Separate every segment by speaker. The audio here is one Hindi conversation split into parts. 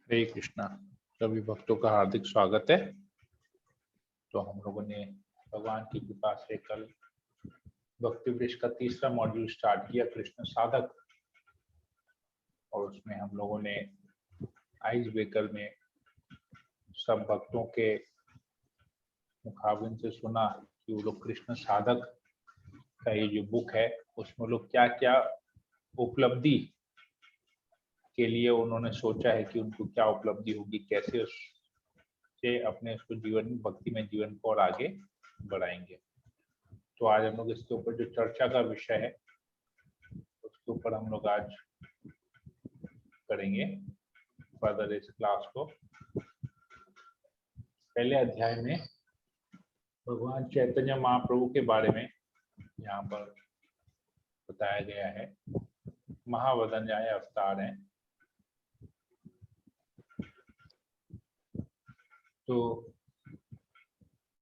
Speaker 1: हरे कृष्णा। सभी भक्तों का हार्दिक स्वागत है। तो हम लोगों ने भगवान की कृपा से कल भक्ति वृक्ष का तीसरा मॉड्यूल स्टार्ट किया, कृष्ण साधक, और उसमें हम लोगों ने आइस ब्रेकर में सब भक्तों के मुखाबिन से सुना कि वो लोग कृष्ण साधक का ये जो बुक है उसमें लोग क्या क्या उपलब्धि के लिए उन्होंने सोचा है कि उनको क्या उपलब्धि होगी, कैसे उससे अपने उसको जीवन भक्ति में जीवन को और आगे बढ़ाएंगे। तो आज हम लोग इसके ऊपर जो चर्चा का विषय है उसके ऊपर हम लोग आज करेंगे फर्दर इस क्लास को। पहले अध्याय में भगवान चैतन्य महाप्रभु के बारे में यहाँ पर बताया गया है। महावदन्याय अवतार है। तो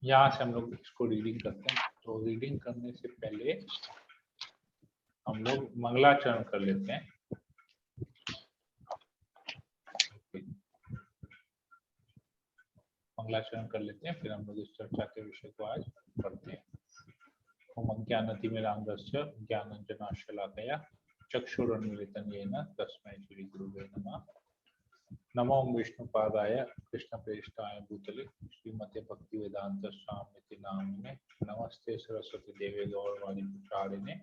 Speaker 1: यहाँ से हम लोग इसको रीडिंग करते हैं। तो रीडिंग करने से पहले हम लोग मंगलाचरण कर लेते हैं। मंगलाचरण कर लेते हैं, फिर हम लोग इस चर्चा के विषय को आज पढ़ते हैं। ओम अज्ञानतिमिरान्धस्य ज्ञानाञ्जनशलाकया चक्षुरुन्मीलितं येन तस्मै श्रीगुरुवे नमः। नमो विष्णुपादाय कृष्णप्रेष्ठाय भूतले श्रीमते भक्तिवेदांत स्वामिति नामिने नमस्ते सरस्वती देवे गौरवाणी प्रचारिणे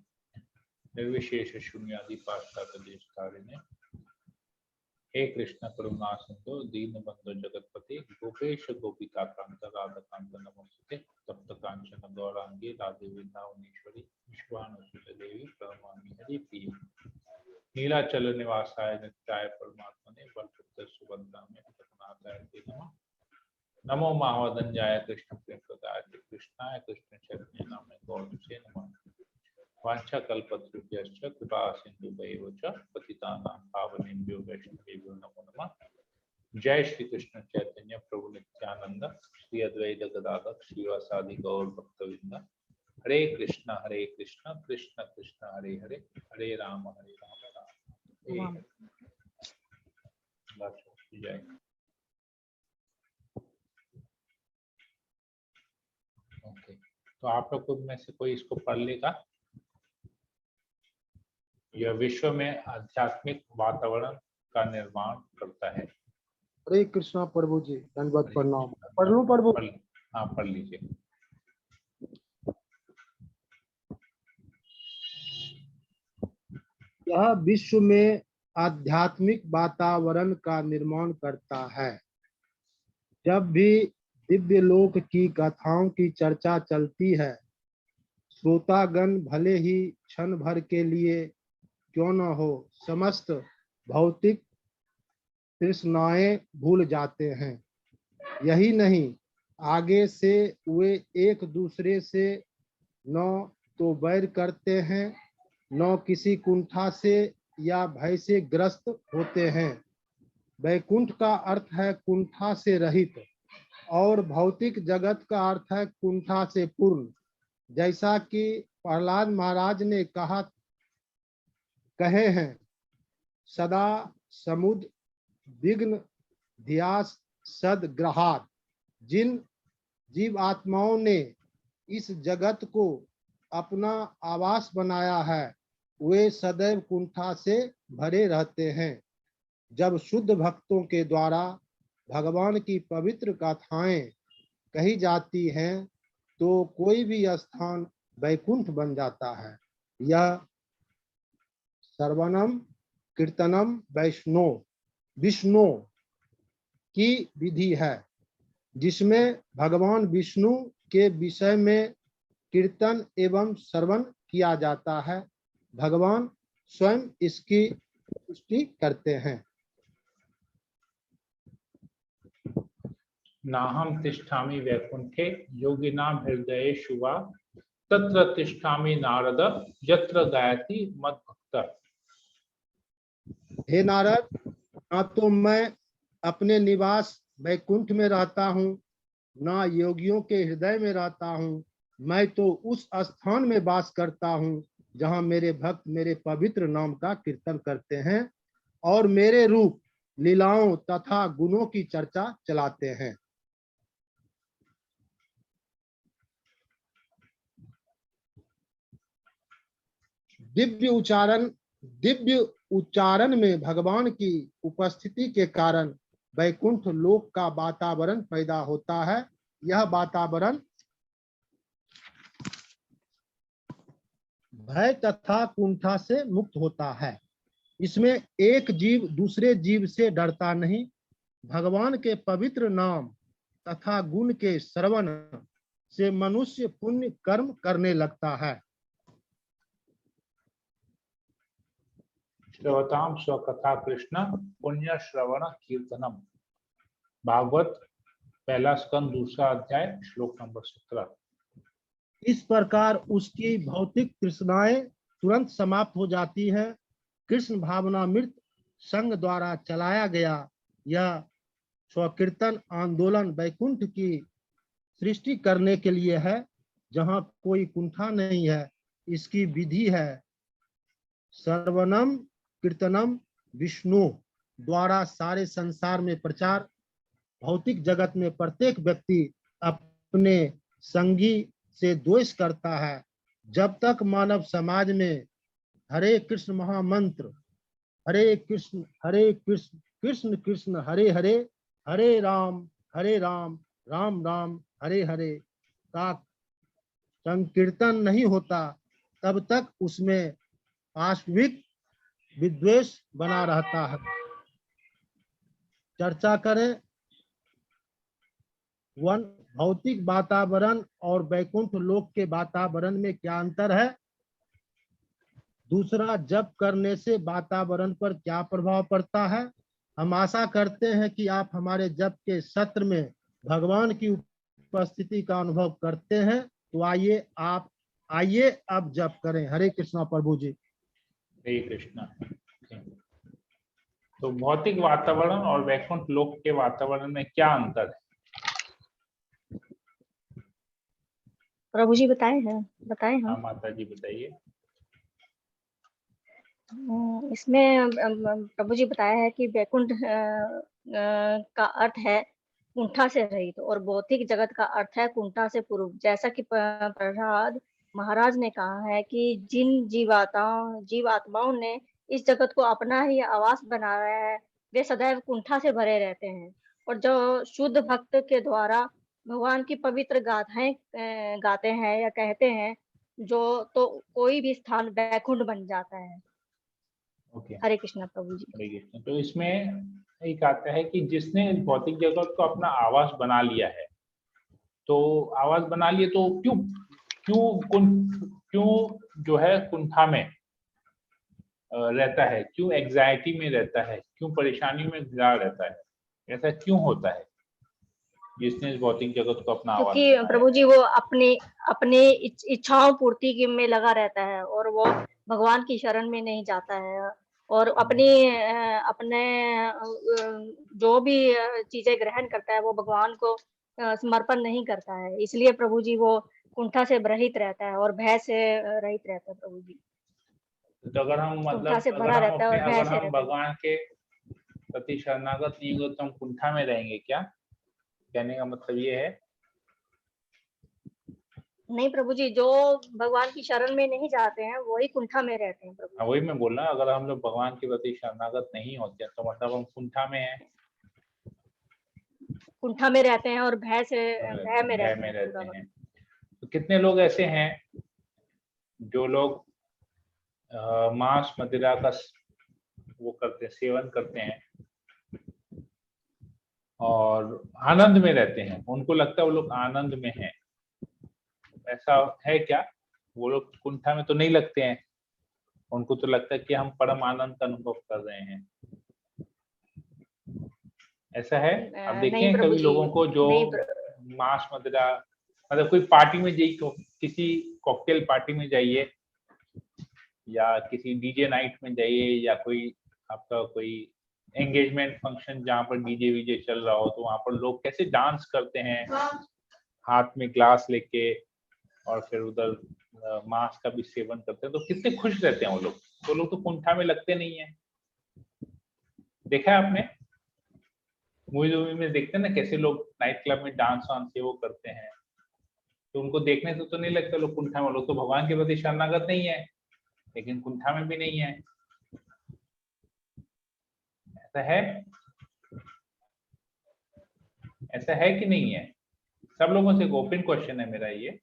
Speaker 1: निर्विशेष शून्यादि पाश्चात्यदेशतारिणे हे कृष्ण करुणा सिंधु दीनबंधु जगतपति गोपेश गोपिका कांत राधा कांत नमस्ते तप्त कांचन गौरांगी राधे वृंदावनेश्वरी विश्वानुसुत देवी परमानंद हरि प्रिय नीलाचल निवासाय नित्याय परमात्मने बलपुत्र सुभद्रामे जगन्नाथाय ते नमः। नमो महावदन्याय कृष्ण प्रेमप्रदाय कृष्णाय कृष्ण चैतन्य नामने गौरसे नमः। वाञ्छाकल्पतरुभ्यश्च कृपा सिन्धुभ्यैव च पतितानां पावनेभ्यो वैष्णवेभ्यो नमो नमः। जय श्री कृष्ण चैतन्य प्रभु नित्यानंद श्री अद्वैत गदाधर श्रीवासादि गौर भक्तवृंद। हरे कृष्ण कृष्ण कृष्ण हरे हरे, हरे राम राम जय। ओके, तो आप लोग में से कोई इसको पढ़ लेगा। यह विश्व में आध्यात्मिक वातावरण का निर्माण करता है।
Speaker 2: हरे कृष्णा प्रभु जी, धन्यवाद, प्रणाम। पढ़ लूं प्रभु?
Speaker 1: हाँ, पढ़ लीजिए।
Speaker 2: यह विश्व में आध्यात्मिक वातावरण का निर्माण करता है। जब भी दिव्य लोक की कथाओं की चर्चा चलती है, श्रोतागण भले ही क्षण भर के लिए क्यों न हो समस्त भौतिक तृष्णाएं भूल जाते हैं। यही नहीं, आगे से वे एक दूसरे से न तो बैर करते हैं, न किसी कुंठा से या भय से ग्रस्त होते हैं। वैकुंठ का अर्थ है कुंठा से रहित और भौतिक जगत का अर्थ है कुंठा से पूर्ण। जैसा कि प्रहलाद महाराज ने कहे हैं, सदा समुद विघ्न ध्यास सदग्रहात्। जिन जीव आत्माओं ने इस जगत को अपना आवास बनाया है, वे सदैव कुंठा से भरे रहते हैं। जब शुद्ध भक्तों के द्वारा भगवान की पवित्र गाथाएं कही जाती हैं, तो कोई भी स्थान वैकुंठ बन जाता है। यह श्रवणम कीर्तनम विष्णु की विधि है, जिसमें भगवान विष्णु के विषय में कीर्तन एवं श्रवण किया जाता है। भगवान स्वयं इसकी पुष्टि करते हैं।
Speaker 1: नाहम तिष्ठामि वैकुंठे योगिनां हृदयेषु वा तत्र तिष्ठामि नारद यत्र गायति मद्भक्त।
Speaker 2: हे नारद, ना तो मैं अपने निवास वैकुंठ में रहता हूँ, ना योगियों के हृदय में रहता हूँ। मैं तो उस स्थान में वास करता हूँ जहाँ मेरे भक्त मेरे पवित्र नाम का कीर्तन करते हैं और मेरे रूप लीलाओं तथा गुणों की चर्चा चलाते हैं। दिव्य उच्चारण में भगवान की उपस्थिति के कारण वैकुंठ लोक का वातावरण पैदा होता है। यह वातावरण भय तथा कुंठा से मुक्त होता है। इसमें एक जीव दूसरे जीव से डरता नहीं, भगवान के पवित्र नाम तथा गुण के श्रवण से मनुष्य पुण्य कर्म करने लगता है।
Speaker 1: श्रवताम स्वकथा कृष्ण पुण्य श्रवण कीर्तनम। भागवत पहला स्कंद दूसरा अध्याय श्लोक नंबर 17।
Speaker 2: इस प्रकार उसकी भौतिक तृष्णाएं तुरंत समाप्त हो जाती है। कृष्ण भावनामृत संघ द्वारा चलाया गया यह स्वकीर्तन आंदोलन वैकुंठ की सृष्टि करने के लिए है, जहां कोई कुंठा नहीं है। इसकी विधि है सर्वनम कीर्तनम विष्णु द्वारा सारे संसार में प्रचार। भौतिक जगत में प्रत्येक व्यक्ति अपने संगी से द्वेष करता है। जब तक मानव समाज में हरे कृष्ण महामंत्र हरे कृष्ण कृष्ण कृष्ण हरे हरे हरे राम राम राम हरे हरे का संकीर्तन नहीं होता, तब तक उसमें वास्तविक विद्वेष बना रहता है। चर्चा करें। वन, भौतिक वातावरण और वैकुंठ लोक के वातावरण में क्या अंतर है? दूसरा, जप करने से वातावरण पर क्या प्रभाव पड़ता है? हम आशा करते हैं कि आप हमारे जप के सत्र में भगवान की उपस्थिति का अनुभव करते हैं। तो आइए अब जप करें। हरे कृष्णा प्रभु जी।
Speaker 1: हरे कृष्णा। तो भौतिक वातावरण और वैकुंठ लोक के वातावरण में क्या अंतर है?
Speaker 3: प्रभु जी बताए हम।
Speaker 1: हाँ माता जी बताइए।
Speaker 3: इसमें प्रभु जी बताया है कि वैकुंठ का अर्थ है कुंठा से रहित और भौतिक जगत का अर्थ है कुंठा से पूर्व। जैसा कि प्रहलाद महाराज ने कहा है कि जिन जीवात्माओं ने इस जगत को अपना ही आवास बनाया है, वे सदैव कुंठा से भरे रहते हैं। और जो शुद्ध भक्त के द्वारा भगवान की पवित्र गाथाएं गाते हैं या कहते हैं, जो तो कोई भी स्थान वैकुंठ बन जाता है।
Speaker 1: ओके।
Speaker 3: हरे कृष्णा प्रभु जी।
Speaker 1: हरे कृष्णा। तो इसमें एक आता है कि जिसने भौतिक जगत को अपना आवास बना लिया है, तो आवास बना लिए तो क्यों जो है कुंठा में रहता है, क्यों एंग्जाइटी में रहता है, क्यों परेशानी में घिरा रहता है? ऐसा क्यों होता है जिसने इस भौतिक जगत को अपना आवास
Speaker 3: क्योंकि प्रभु जी वो अपने इच्छाओं पूर्ति में लगा रहता है और वो भगवान की शरण में नहीं जाता है और अपने जो भी चीजें ग्रहण करता है वो भगवान को समर्पण नहीं करता है। इसलिए प्रभु जी वो कुंठा से रहित रहता है और भय से रहित रहता है प्रभु जी।
Speaker 1: तो अगर हम
Speaker 3: कुंठा से
Speaker 1: अगर
Speaker 3: भरा
Speaker 1: हम
Speaker 3: रहता है और भय
Speaker 1: अगर
Speaker 3: से
Speaker 1: हम
Speaker 3: रहता है।
Speaker 1: भगवान के प्रति शरणागत नहीं होंगे तो हम कुंठा में रहेंगे क्या? कहने का मतलब ये है?
Speaker 3: नहीं प्रभु जी, जो भगवान की शरण में नहीं जाते हैं वही कुंठा में रहते हैं प्रभु।
Speaker 1: वही मैं बोल रहा हूँ, अगर हम लोग भगवान के प्रति शरणागत नहीं होते तो मतलब हम कुंठा में हैं,
Speaker 3: कुंठा में रहते हैं और भय में
Speaker 1: रहते हैं। तो कितने लोग ऐसे हैं जो लोग मांस मदिरा का वो करते हैं, सेवन करते हैं और आनंद में रहते हैं, उनको लगता है वो लोग आनंद में हैं। ऐसा है क्या? वो लोग कुंठा में तो नहीं लगते हैं, उनको तो लगता है कि हम परम आनंद का अनुभव कर रहे हैं। ऐसा है? आप देखें हैं कभी लोगों को जो मांस मदिरा, मतलब कोई पार्टी में जाइए, किसी कॉकटेल पार्टी में जाइए या किसी डीजे नाइट में जाइए या कोई आपका कोई एंगेजमेंट फंक्शन जहाँ पर डीजे वीजे चल रहा हो, तो वहां पर लोग कैसे डांस करते हैं, हाथ में ग्लास लेके और फिर उधर मांस का भी सेवन करते हैं, तो कितने खुश रहते हैं वो लोग। तो लोग तो कुंठा में लगते नहीं है। देखा है आपने? मूवी में देखते हैं ना कैसे लोग नाइट क्लब में डांस वांस ये वो करते हैं, तो उनको देखने से तो नहीं लगता लोग कुंठा में, लोग तो भगवान के प्रति शरणागत नहीं है लेकिन कुंठा में भी नहीं है। ऐसा है, ऐसा है कि नहीं है? सब लोगों से ओपन क्वेश्चन है मेरा ये।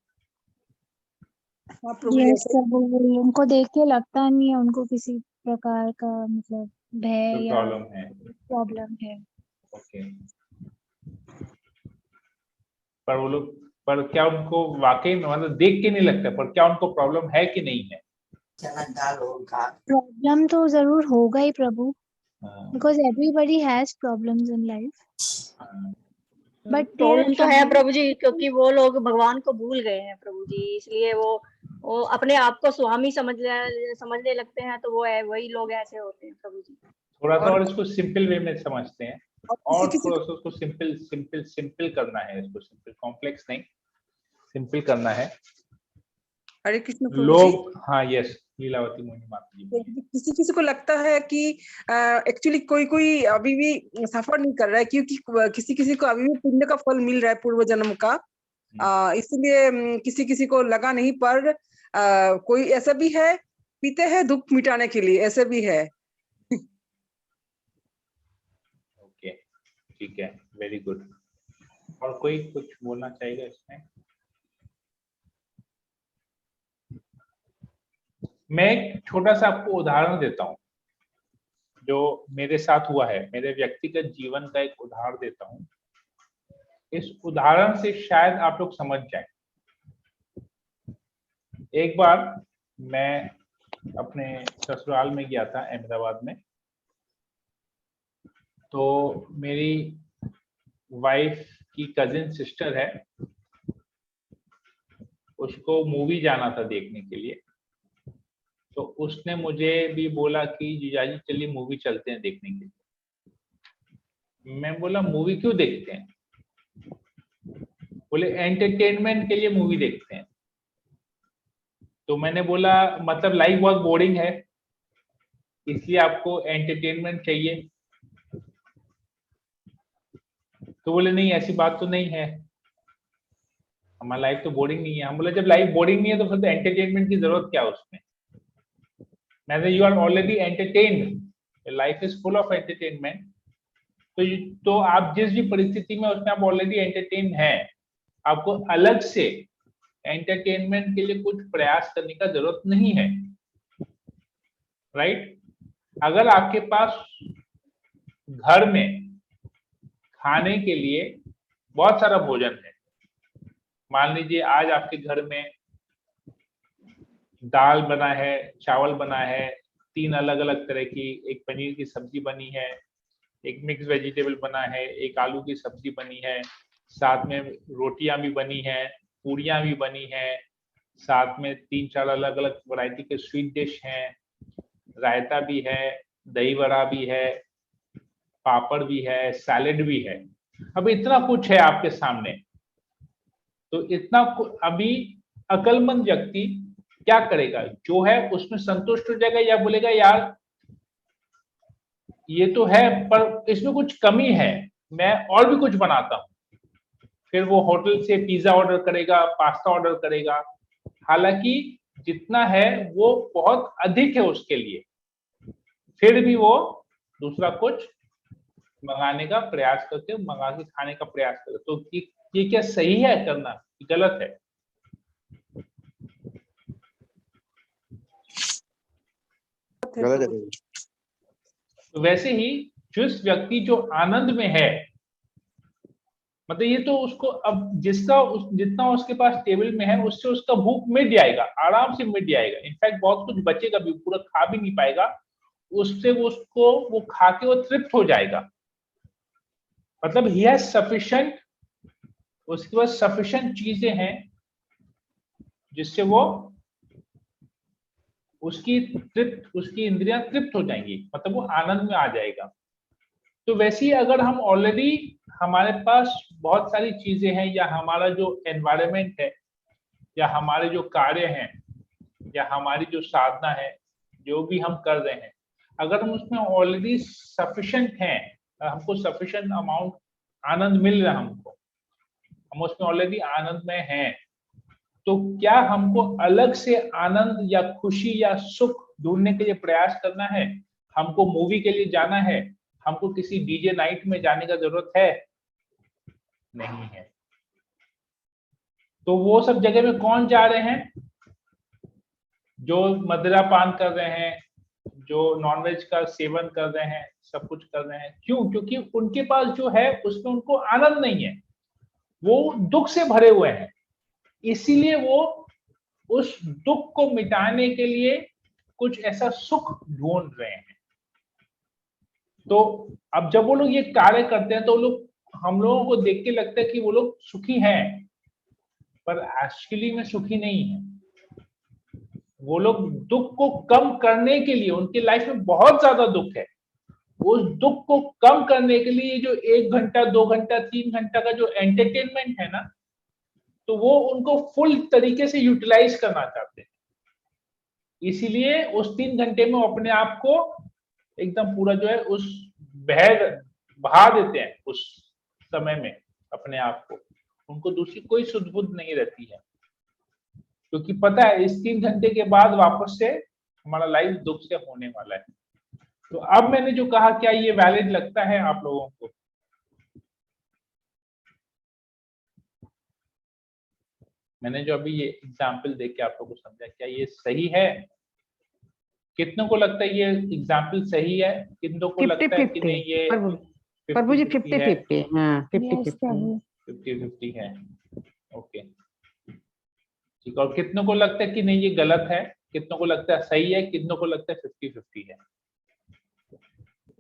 Speaker 4: यस प्रभु, उनको देख के लगता नहीं है उनको किसी प्रकार का मतलब भय या
Speaker 1: प्रॉब्लम है।
Speaker 4: प्रॉब्लम है।
Speaker 1: ओके, पर वो लोग, पर क्या उनको वाकई में मतलब देख के नहीं लगता, पर क्या उनको प्रॉब्लम है कि नहीं है?
Speaker 4: प्रॉब्लम तो जरूर होगा ही प्रभु, because everybody has problems in life, but
Speaker 3: problem तो है प्रभु जी, क्योंकि वो लोग भगवान को भूल गए हैं प्रभु जी, इसलिए वो अपने आप को स्वामी समझने लगते हैं, तो वो वही लोग ऐसे होते हैं प्रभु जी।
Speaker 1: थोड़ा सा और इसको सिंपल वे में समझते हैं, और थोड़ा सा उसको सिंपल सिंपल सिंपल करना है, इसको सिंपल कॉम्प्लेक्स नहीं, सिंपल करना है।
Speaker 5: हरे कृष्ण प्रभु
Speaker 1: लोग, हाँ यस, लीलावती मोहिनी माता जी।
Speaker 5: किसी किसी को लगता है कि एक्चुअली कोई कोई अभी भी सफर नहीं कर रहा है, क्योंकि किसी किसी को अभी भी पुण्य का फल मिल रहा है पूर्व जन्म का, इसलिए किसी किसी को लगा नहीं, पर कोई ऐसा भी है पीते हैं दुख मिटाने के लिए, ऐसे भी है।
Speaker 1: ओके, ठीक है, वेरी गुड। और कोई कुछ बोलना चाहेगा इसमें? मैं एक छोटा सा आपको उदाहरण देता हूं जो मेरे साथ हुआ है, मेरे व्यक्तिगत जीवन का एक उदाहरण देता हूं। इस उदाहरण से शायद आप लोग समझ जाएं। एक बार मैं अपने ससुराल में गया था अहमदाबाद में, तो मेरी वाइफ की कजिन सिस्टर है, उसको मूवी जाना था देखने के लिए, तो उसने मुझे भी बोला कि जीजाजी चलिए मूवी चलते हैं देखने के लिए। मैं बोला मूवी क्यों देखते हैं? बोले एंटरटेनमेंट के लिए मूवी देखते हैं। तो मैंने बोला मतलब लाइफ बहुत बोरिंग है इसलिए आपको एंटरटेनमेंट चाहिए? तो बोले नहीं ऐसी बात तो नहीं है, हमारी लाइफ तो बोरिंग नहीं है। हम बोले जब लाइफ बोरिंग नहीं है तो फिर तो एंटरटेनमेंट की जरूरत क्या है उसमें? मैं you are already entertained, life is full of entertainment. तो आप जिस भी परिस्थिति में उसमें आप ऑलरेडी एंटरटेन हैं, आपको अलग से एंटरटेनमेंट के लिए कुछ प्रयास करने का जरूरत नहीं है, राइट? अगर आपके पास घर में खाने के लिए बहुत सारा भोजन है, मान लीजिए आज आपके घर में दाल बना है, चावल बना है, 3 अलग अलग तरह की, एक पनीर की सब्जी बनी है, एक मिक्स वेजिटेबल बना है, एक आलू की सब्जी बनी है, साथ में रोटियां भी बनी है, पूरियां भी बनी है, साथ में 3-4 अलग अलग वैरायटी के स्वीट डिश हैं, रायता भी है, दही वड़ा भी है, पापड़ भी है, सैलेड भी है। अब इतना कुछ है आपके सामने, तो इतना अभी अक्लमंद व्यक्ति क्या करेगा? जो है उसमें संतुष्ट हो जाएगा या बोलेगा यार ये तो है पर इसमें कुछ कमी है, मैं और भी कुछ बनाता हूं। फिर वो होटल से पिज्जा ऑर्डर करेगा, पास्ता ऑर्डर करेगा, हालांकि जितना है वो बहुत अधिक है उसके लिए, फिर भी वो दूसरा कुछ मंगाने का प्रयास करके, मंगा के खाने का प्रयास करते। तो ये क्या सही है करना, गलत है?
Speaker 6: गलत है।
Speaker 1: तो वैसे ही जिस व्यक्ति जो आनंद में है, मतलब ये तो उसको अब जितना उसके पास टेबल में है उससे उसका भूख मिट जाएगा, आराम से मिट जाएगा। इनफैक्ट बहुत कुछ बचेगा भी, पूरा खा भी नहीं पाएगा, उससे वो खा के वो तृप्त हो जाएगा। मतलब ही हैज सफिशिएंट, उसके पास सफिशिएंट चीजें हैं जिससे वो उसकी इंद्रियां तृप्त हो जाएंगी, मतलब वो आनंद में आ जाएगा। तो वैसे ही अगर हम ऑलरेडी हमारे पास बहुत सारी चीजें हैं, या हमारा जो एनवायरनमेंट है, या हमारे जो कार्य हैं, या हमारी जो साधना है, जो भी हम कर रहे हैं, अगर हम उसमें ऑलरेडी सफिशिएंट हैं, हमको सफिशिएंट अमाउंट आनंद मिल रहा है, हमको हम उसमें ऑलरेडी आनंद में हैं, तो क्या हमको अलग से आनंद या खुशी या सुख ढूंढने के लिए प्रयास करना है? हमको मूवी के लिए जाना है? हमको किसी डीजे नाइट में जाने का जरूरत है? नहीं है। तो वो सब जगह में कौन जा रहे हैं? जो मदिरा पान कर रहे हैं, जो नॉनवेज का सेवन कर रहे हैं, सब कुछ कर रहे हैं। क्यों? क्योंकि उनके पास जो है उसमें उनको आनंद नहीं है, वो दुख से भरे हुए हैं, इसीलिए वो उस दुख को मिटाने के लिए कुछ ऐसा सुख ढूंढ रहे हैं। तो अब जब वो लोग ये कार्य करते हैं तो लोग, हम लोगों को देख के लगता है कि वो लोग सुखी हैं, पर एक्चुअली में सुखी नहीं है। वो लोग दुख को कम करने के लिए, उनकी लाइफ में बहुत ज्यादा दुख है, उस दुख को कम करने के लिए जो 1 घंटा 2 घंटा 3 घंटा का जो एंटरटेनमेंट है ना, तो वो उनको फुल तरीके से यूटिलाइज करना चाहते हैं। इसीलिए उस 3 घंटे में अपने आप को एकदम पूरा जो है उस बहा देते हैं, उस समय में अपने आप को, उनको दूसरी कोई सुध बुध नहीं रहती है, क्योंकि पता है इस 3 घंटे के बाद वापस से हमारा लाइफ दुख से होने वाला है। तो अब मैंने जो कहा, क्या ये वैलिड लगता है आप लोगों को? मैंने जो अभी ये एग्जाम्पल देख के आप लोगों को समझा, क्या ये सही है? कितनों को लगता है ये एग्जाम्पल सही है? कितनों को लगता है कि नहीं ये
Speaker 7: प्रभु जी 50-50? हाँ, 50-50
Speaker 1: है। ओके, ठीक। और कितनों को लगता है कि नहीं ये गलत है? कितनों को लगता है सही है? कितनों को लगता है 50-50 है?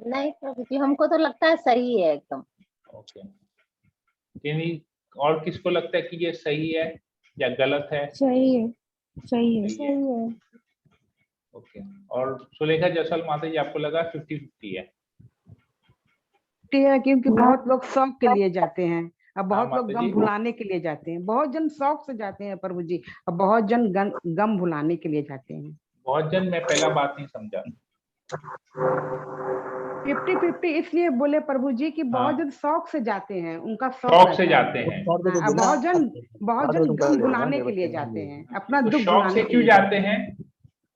Speaker 8: नहीं प्रभु जी, हमको तो लगता है सही है एकदम।
Speaker 1: ओके, और किसको लगता है कि ये सही है या गलत है?
Speaker 4: सही है, सही है,
Speaker 1: सही है। ओके, और सुलेखा जैसल माता जी, आपको लगा 50-50 है?
Speaker 7: क्योंकि बहुत लोग शौक के लिए जाते हैं, अब बहुत लोग
Speaker 1: माता
Speaker 7: गम
Speaker 1: जी।
Speaker 7: भुलाने के लिए जाते हैं, बहुत जन शौक से जाते हैं प्रभु जी, और बहुत जन गम भुलाने के लिए जाते हैं।
Speaker 1: बहुत जन, मैं पहला बात नहीं समझा।
Speaker 7: 50-50 इसलिए बोले प्रभु जी कि बहुत जन शौक से जाते हैं, उनका
Speaker 1: शौक से
Speaker 7: रहता है।
Speaker 1: जाते हैं।
Speaker 7: हाँ, बहुत जन गम भुलाने के लिए जाते हैं, अपना
Speaker 1: तो
Speaker 7: दुख
Speaker 1: शौक
Speaker 7: भुलाने
Speaker 1: से
Speaker 7: के
Speaker 1: क्यों
Speaker 7: लिए
Speaker 1: जाते हैं?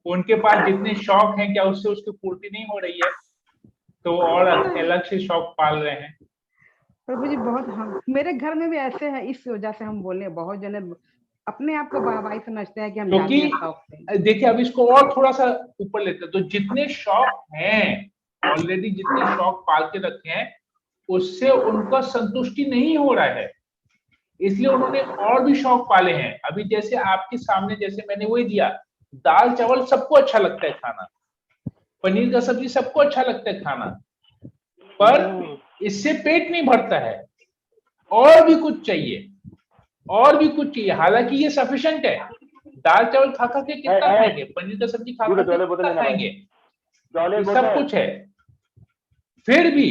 Speaker 1: उनके पास जितने शौक हैं, क्या उससे उसकी पूर्ति नहीं हो रही है? तो वो और अलग से शौक पाल रहे हैं।
Speaker 7: प्रभु जी बहुत, हम मेरे घर में भी ऐसे है, इस वजह से हम बोले बहुत जने अपने आप को वाहवाही समझते हैं कि हम जाते हैं शौक से।
Speaker 1: देखिए, अब इसको और थोड़ा सा ऊपर लेते हैं, तो जितने शौक हैं ऑलरेडी, जितने शौक पाल के रखे हैं, उससे उनका संतुष्टि नहीं हो रहा है, इसलिए उन्होंने और भी शौक पाले हैं। अभी जैसे आपके सामने, जैसे मैंने वही दिया, दाल चावल सबको अच्छा लगता है खाना, पनीर का सब्जी सबको अच्छा लगता है खाना, पर इससे पेट नहीं भरता है, और भी कुछ चाहिए, और भी कुछ चाहिए। हालांकि ये सफिशिएंट है, दाल चावल खा खा के कितना खाएंगे, पनीर का सब्जी खा खा के कितना खाएंगे, सब कुछ है। फिर भी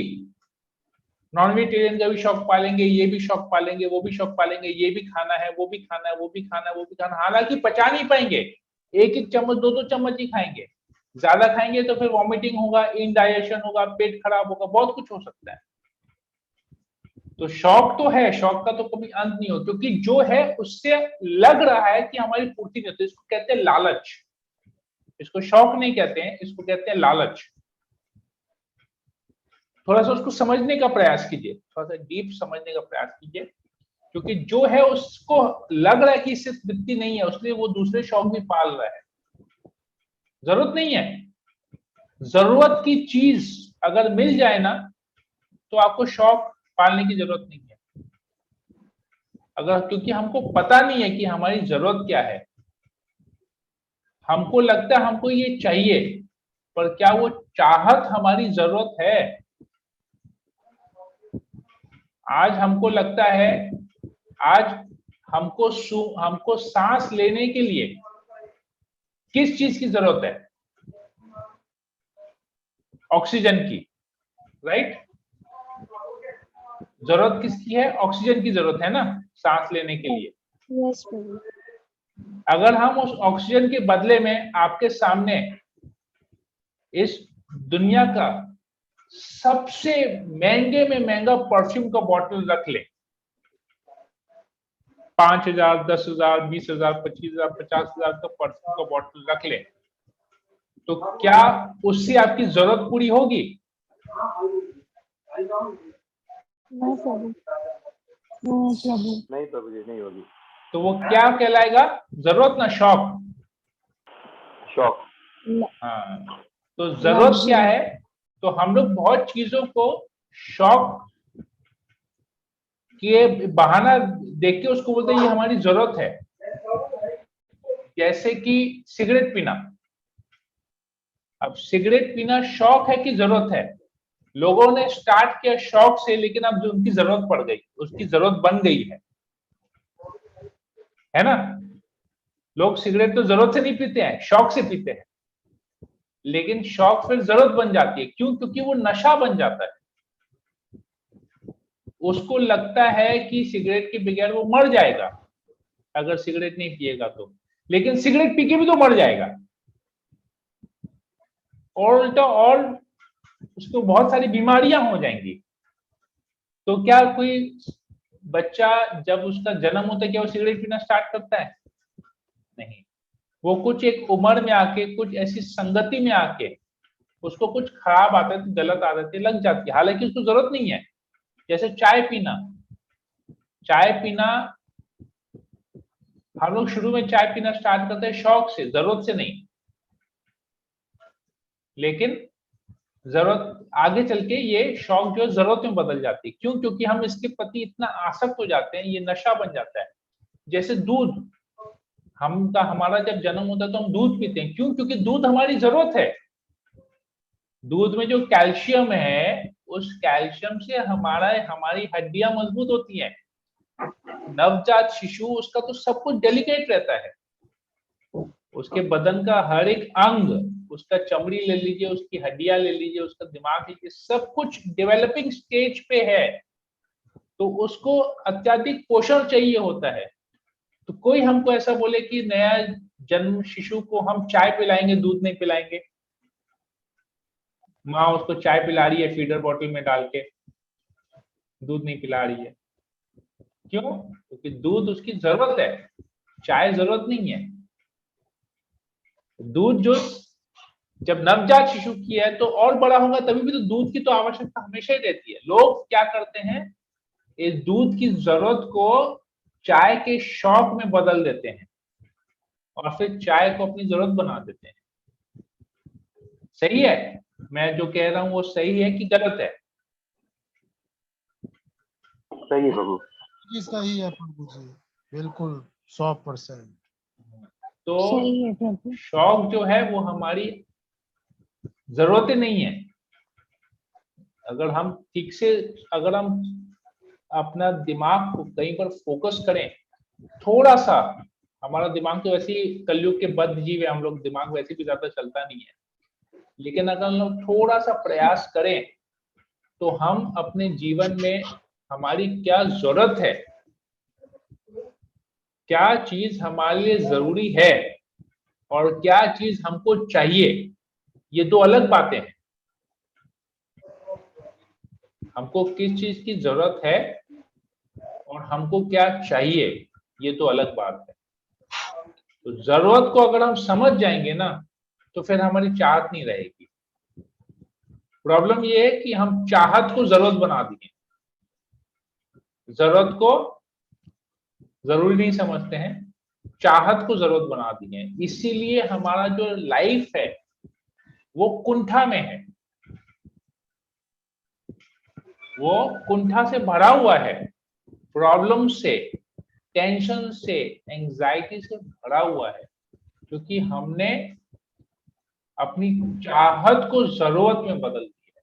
Speaker 1: नॉन वेजिटेरियन का भी शौक पालेंगे, ये भी शौक पालेंगे, वो भी शौक पालेंगे, ये भी खाना है, वो भी खाना है, वो भी खाना है, वो भी खाना। हालांकि पचा नहीं पाएंगे, एक चम्मच 2 चम्मच ही खाएंगे, ज्यादा खाएंगे तो फिर वॉमिटिंग होगा, इनडाइजेशन होगा, पेट खराब होगा, बहुत कुछ हो सकता है। तो शौक तो है, शौक का तो कभी अंत नहीं हो, क्योंकि जो है उससे लग रहा है कि हमारी पूर्ति नहीं होती। इसको कहते हैं लालच, इसको शौक नहीं कहते हैं, इसको कहते हैं लालच। थोड़ा सा उसको समझने का प्रयास कीजिए, थोड़ा सा डीप समझने का प्रयास कीजिए, क्योंकि जो है उसको लग रहा है कि इससे तृप्ति नहीं है, उसलिए वो दूसरे शौक भी पाल रहा है। जरूरत नहीं है, जरूरत की चीज अगर मिल जाए ना, तो आपको शौक पालने की जरूरत नहीं है। अगर, क्योंकि हमको पता नहीं है कि हमारी जरूरत क्या है, हमको लगता है हमको ये चाहिए, पर क्या वो चाहत हमारी जरूरत है? आज हमको लगता है, आज हमको सांस लेने के लिए किस चीज की जरूरत है? ऑक्सीजन की, राइट? जरूरत किसकी है? ऑक्सीजन की जरूरत है ना, सांस लेने के लिए।
Speaker 4: यस प्रभु।
Speaker 1: अगर हम उस ऑक्सीजन के बदले में आपके सामने इस दुनिया का सबसे महंगे में महंगा परफ्यूम का बॉटल रख ले, 5,000, 10,000, 20,000, 25,000, 50,000 का परफ्यूम का बॉटल रख ले, तो क्या उससे आपकी जरूरत पूरी होगी?
Speaker 4: नहीं प्रभु, नहीं प्रभु।
Speaker 6: नहीं प्रभु जी, नहीं होगी।
Speaker 1: तो वो क्या कहलाएगा? जरूरत ना शौक।
Speaker 6: शौक।
Speaker 1: हाँ, तो जरूरत क्या है? तो हम लोग बहुत चीजों को शौक के बहाना देख के उसको बोलते हैं ये हमारी जरूरत है। जैसे कि सिगरेट पीना, अब सिगरेट पीना शौक है कि जरूरत है? लोगों ने स्टार्ट किया शौक से, लेकिन अब जो उनकी जरूरत पड़ गई, उसकी जरूरत बन गई है ना? लोग सिगरेट तो जरूरत से नहीं पीते हैं, शौक से पीते हैं, लेकिन शौक फिर जरूरत बन जाती है। क्यों? क्योंकि वो नशा बन जाता है। उसको लगता है कि सिगरेट के बगैर वो मर जाएगा अगर सिगरेट नहीं पिएगा तो, लेकिन सिगरेट पी के भी तो मर जाएगा। और उसको बहुत सारी बीमारियां हो जाएंगी। तो क्या कोई बच्चा जब उसका जन्म होता है क्या वो सिगरेट पीना स्टार्ट करता है? नहीं, वो कुछ एक उम्र में आके, कुछ ऐसी संगति में आके उसको कुछ खराब आदत, गलत आदतें लग जाती है, हालांकि उसको जरूरत नहीं है। जैसे चाय पीना, हम लोग शुरू में चाय पीना स्टार्ट करते हैं शौक से, जरूरत से नहीं, लेकिन जरूरत आगे चल के ये शौक जो जरूरत में बदल जाती है। क्यों? क्योंकि हम इसके प्रति इतना आसक्त हो जाते हैं, ये नशा बन जाता है। जैसे दूध, हमारा जब जन्म होता है तो हम दूध पीते हैं। क्यों? क्योंकि दूध हमारी जरूरत है। दूध में जो कैल्शियम है, उस कैल्शियम से हमारी हड्डियां मजबूत होती हैं। नवजात शिशु, उसका तो सब कुछ डेलिकेट रहता है, उसके बदन का हर एक अंग, उसका चमड़ी ले लीजिए, उसकी हड्डियां ले लीजिए, उसका दिमाग लीजिए, सब कुछ डेवलपिंग स्टेज पे है, तो उसको अत्यधिक पोषण चाहिए होता है। तो कोई हमको ऐसा बोले कि नया जन्म शिशु को हम चाय पिलाएंगे, दूध नहीं पिलाएंगे, माँ उसको चाय पिला रही है फीडर बॉटल में डाल के, दूध नहीं पिला रही है। क्यों? क्योंकि दूध उसकी जरूरत है, चाय जरूरत नहीं है। दूध जो जब नवजात शिशु की है तो और बड़ा होगा तभी भी तो दूध की तो आवश्यकता हमेशा ही रहती है। लोग क्या करते हैं, इस दूध की जरूरत को चाय के शौक में बदल देते हैं और फिर चाय को अपनी जरूरत बना देते हैं। सही है मैं जो कह रहा हूं वो सही है कि गलत है?
Speaker 6: सही है प्रभु
Speaker 2: सही है प्रभु जी, बिल्कुल 100%।
Speaker 1: तो
Speaker 4: सही है प्रभु।
Speaker 1: शौक जो है वो हमारी जरूरतें नहीं है। अगर हम ठीक से, अगर हम अपना दिमाग को कहीं पर फोकस करें, थोड़ा सा, हमारा दिमाग तो वैसे ही कलयुग के बद्ध जीव है, हम लोग दिमाग वैसे भी ज्यादा चलता नहीं है, लेकिन अगर हम लोग थोड़ा सा प्रयास करें तो हम अपने जीवन में हमारी क्या जरूरत है, क्या चीज हमारे लिए जरूरी है और क्या चीज हमको चाहिए, ये दो अलग बातें हैं। हमको किस चीज की जरूरत है और हमको क्या चाहिए, ये तो अलग बात है। तो जरूरत को अगर हम समझ जाएंगे ना तो फिर हमारी चाहत नहीं रहेगी। प्रॉब्लम ये है कि हम चाहत को जरूरत बना दिए, जरूरत को जरूरी नहीं समझते हैं, चाहत को जरूरत बना दिए हैं। इसीलिए हमारा जो लाइफ है वो कुंठा में है, वो कुंठा से भरा हुआ है, प्रॉब्लम से, टेंशन से, एंजाइटी से भरा हुआ है, क्योंकि हमने अपनी चाहत को जरूरत में बदल दिया।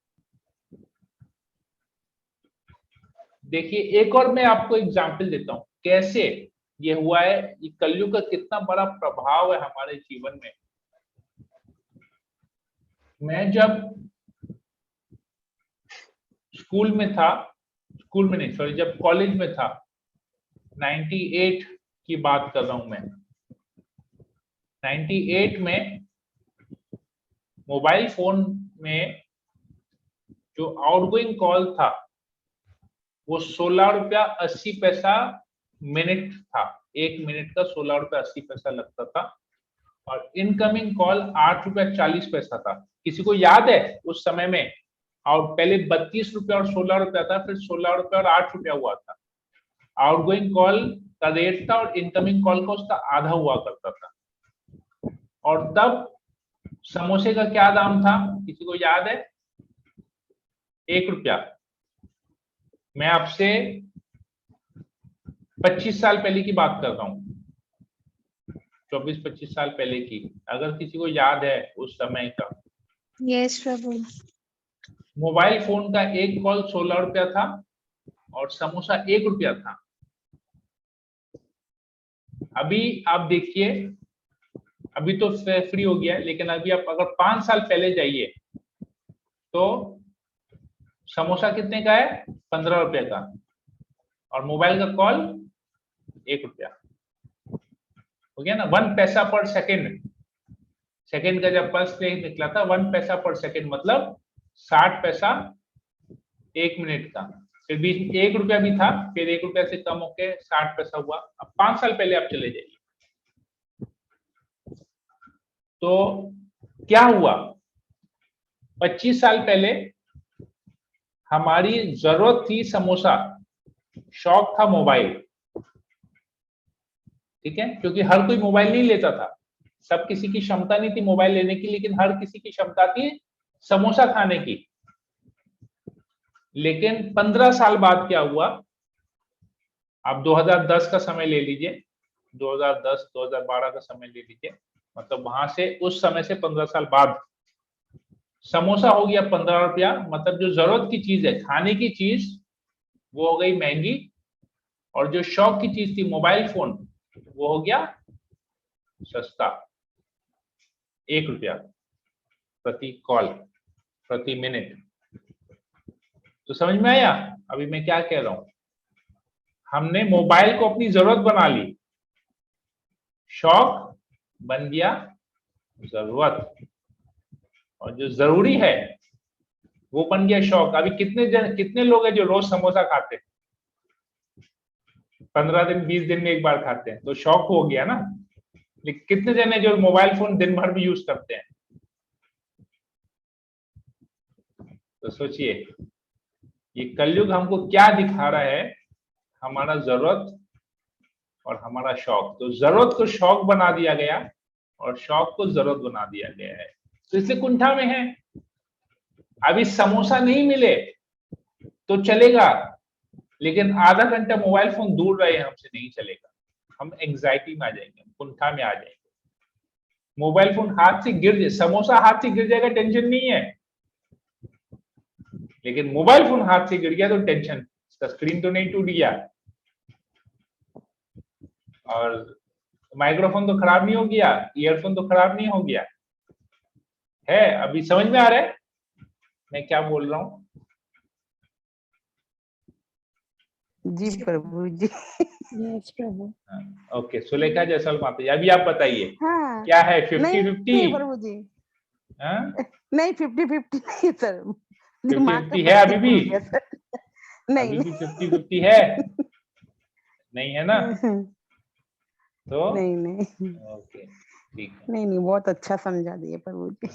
Speaker 1: देखिए एक और मैं आपको एग्जांपल देता हूं कैसे ये हुआ है, ये कलयुग का कितना बड़ा प्रभाव है हमारे जीवन में। मैं जब स्कूल में नहीं सॉरी, जब कॉलेज में था, 98 की बात कर रहा हूं मैं। 98 में मोबाइल फोन में जो आउटगोइंग कॉल था वो 16 रुपया 80 पैसा मिनट था, 1 मिनट का 16 रुपया 80 पैसा लगता था, और इनकमिंग कॉल 8 रुपया 40 पैसा था। किसी को याद है उस समय में? और पहले 32 रुपया और 16 रुपया था, फिर 16 रुपया और 8 रुपया हुआ था। आउटगोइंग कॉल का रेट था और इनकमिंग कॉल का उसका आधा हुआ करता था। और तब समोसे का क्या दाम था, किसी को याद है? 1 रुपया। मैं आपसे 25 साल पहले की बात कर रहा हूं, 24-25 साल पहले की, अगर किसी को याद है उस समय का।
Speaker 4: यस प्रभु।
Speaker 1: मोबाइल फोन का एक कॉल 16 रुपया था और समोसा 1 रुपया था। अभी आप देखिए, अभी तो फ्री हो गया है, लेकिन अभी आप अगर 5 साल पहले जाइए तो समोसा कितने का है? 15 रुपए का, और मोबाइल का कॉल 1 रुपया। हो गया ना? 1 पैसा पर सेकेंड। सेकेंड का जब पल्स रेट निकला था 1 पैसा पर सेकेंड, मतलब 60 पैसा 1 मिनट का। फिर बीच 1 रुपया भी था, फिर 1 रुपया से कम होके 60 पैसा हुआ। अब 5 साल पहले आप चले जाइए तो क्या हुआ? 25 साल पहले हमारी जरूरत थी समोसा, शौक था मोबाइल, ठीक है, क्योंकि हर कोई मोबाइल नहीं लेता था, सब किसी की क्षमता नहीं थी मोबाइल लेने की, लेकिन हर किसी की क्षमता थी समोसा खाने की। लेकिन 15 साल बाद क्या हुआ? आप 2010 का समय ले लीजिए, 2010-2012 का समय ले लीजिए, मतलब वहां से उस समय से 15 साल बाद समोसा हो गया 15 रुपया। मतलब जो जरूरत की चीज है, खाने की चीज, वो हो गई महंगी, और जो शौक की चीज थी मोबाइल फोन, वो हो गया सस्ता। 1 रुपया प्रति कॉल, प्रति मिनट। तो समझ में आया अभी मैं क्या कह रहा हूं? हमने मोबाइल को अपनी जरूरत बना ली, शौक बन गया जरूरत, और जो जरूरी है वो बन गया शौक। अभी कितने लोग हैं जो रोज समोसा खाते हैं? 15 दिन 20 दिन में एक बार खाते हैं, तो शौक हो गया ना। लेकिन कितने जन है जो मोबाइल फोन दिन भर भी यूज करते हैं? तो सोचिए, ये कलयुग हमको क्या दिखा रहा है? हमारा जरूरत और हमारा शौक। तो जरूरत को शौक बना दिया गया और शौक को जरूरत बना दिया गया है, तो इसलिए कुंठा में है। अभी समोसा नहीं मिले तो चलेगा, लेकिन आधा घंटा मोबाइल फोन दूर रहे हमसे नहीं चलेगा। हम एंजाइटी में आ जाएंगे, कुंठा में आ जाएंगे। मोबाइल फोन हाथ से गिर जाए, समोसा हाथ से गिर जाएगा टेंशन नहीं है, लेकिन मोबाइल फोन हाथ से गिर गया तो टेंशन, इसका स्क्रीन तो नहीं टूट गया, और माइक्रोफोन तो खराब नहीं हो गया, ईयरफोन तो खराब नहीं हो गया है। अभी समझ में आ रहा है मैं क्या बोल रहा हूं?
Speaker 7: जी प्रभु जी।
Speaker 4: यस प्रभु।
Speaker 1: ओके, सुलेखा जैसल माता जी, अभी आप बताइए
Speaker 7: हाँ,
Speaker 1: क्या है?
Speaker 7: नहीं
Speaker 1: 50-50?
Speaker 7: प्रभु जी,
Speaker 1: हाँ,
Speaker 7: नहीं 50-50 नहीं सर,
Speaker 1: 50-50 है अभी भी?
Speaker 7: नहीं
Speaker 1: अभी भी 50-50 है? नहीं है ना? तो
Speaker 7: नहीं नहीं
Speaker 1: ओके, ठीक है।
Speaker 7: नहीं, बहुत अच्छा समझा दिए प्रभु जी।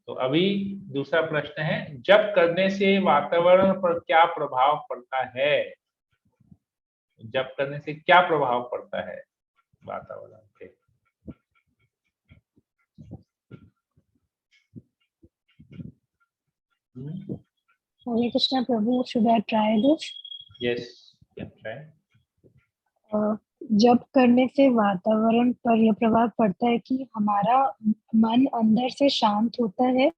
Speaker 1: तो अभी दूसरा प्रश्न है, जप करने से वातावरण पर क्या प्रभाव पड़ता है? जप करने से क्या प्रभाव पड़ता है वातावरण पे?
Speaker 4: हरे कृष्णा प्रभु, should I try this?
Speaker 1: Yes, can try.
Speaker 4: जप करने से वातावरण पर यह प्रभाव पड़ता है कि हमारा मन अंदर से शांत होता है,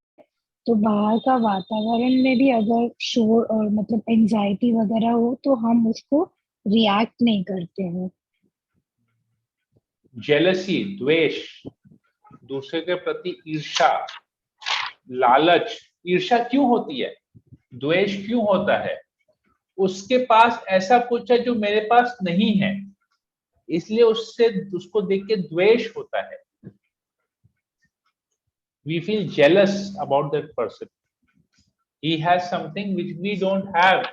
Speaker 4: तो बाहर का वातावरण में भी अगर शोर और मतलब एंजाइटी वगैरह हो तो हम उसको रिएक्ट नहीं करते हैं।
Speaker 1: जेलसी, द्वेष, दूसरे के प्रति ईर्ष्या, लालच। ईर्ष्या क्यों होती है? द्वेष क्यों होता है? उसके पास ऐसा कुछ है जो मेरे पास नहीं है, इसलिए उसको देख के द्वेष होता है। We feel jealous about that person He has something which we don't have.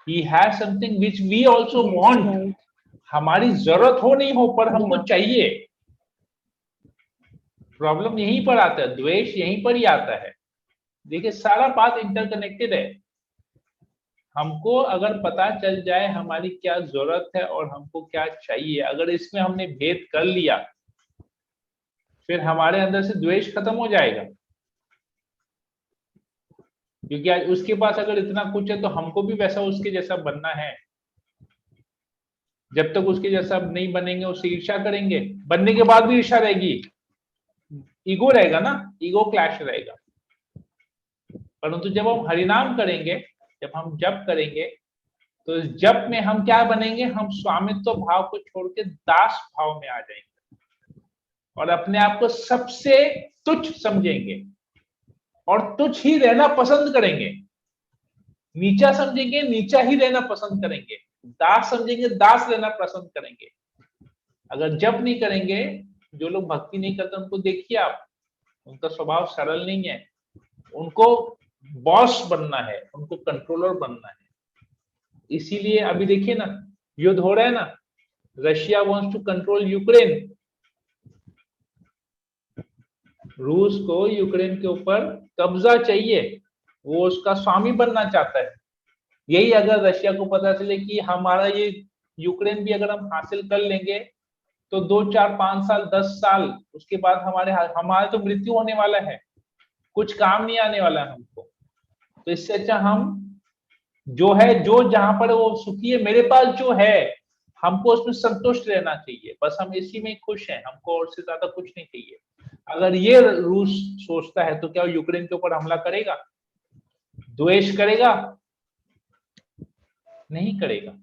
Speaker 1: He has something which we also
Speaker 4: Yes,
Speaker 1: want.
Speaker 4: right.
Speaker 1: हमारी जरूरत हो नहीं हो पर हमको
Speaker 4: Yeah.
Speaker 1: चाहिए। प्रॉब्लम यहीं पर आता है, द्वेष यहीं पर ही आता है। देखिए सारा बात इंटरकनेक्टेड है। हमको अगर पता चल जाए हमारी क्या जरूरत है और हमको क्या चाहिए, अगर इसमें हमने भेद कर लिया, फिर हमारे अंदर से द्वेष खत्म हो जाएगा। क्योंकि आज उसके पास अगर इतना कुछ है तो हमको भी वैसा उसके जैसा बनना है। जब तक उसके जैसा नहीं बनेंगे उससे ईर्ष्या करेंगे, बनने के बाद भी ईर्ष्या रहेगी, ईगो रहेगा ना, ईगो क्लैश रहेगा। परंतु जब हम हरिनाम करेंगे, जब हम जप करेंगे, तो इस जप में हम क्या बनेंगे, हम स्वामित्व भाव को छोड़ के दास भाव में आ जाएंगे और अपने आप को सबसे तुच्छ समझेंगे और तुच्छ ही रहना पसंद करेंगे। नीचा समझेंगे, नीचा ही रहना पसंद करेंगे। दास समझेंगे, दास रहना पसंद करेंगे। अगर जप नहीं करेंगे, जो लोग भक्ति नहीं करते उनको देखिए आप, उनका स्वभाव सरल नहीं है। उनको बॉस बनना है, उनको कंट्रोलर बनना है। इसीलिए अभी देखिए ना, युद्ध हो रहा है ना, Russia wants to control Ukraine. रूस को यूक्रेन के ऊपर कब्जा चाहिए, वो उसका स्वामी बनना चाहता है। यही अगर रशिया को पता चले कि हमारा ये यूक्रेन भी अगर हम हासिल कर लेंगे तो 2, 4, 5 साल, 10 साल उसके बाद हमारे तो मृत्यु होने वाला है, कुछ काम नहीं आने वाला है हमको। तो इससे अच्छा हम जो है, जो जहां पर वो सुखी है, मेरे पास जो है हमको उसमें संतुष्ट रहना चाहिए। बस हम इसी में खुश हैं, हमको और से ज्यादा कुछ नहीं चाहिए। अगर ये रूस सोचता है तो क्या वो यूक्रेन के ऊपर हमला करेगा, द्वेष करेगा? नहीं करेगा।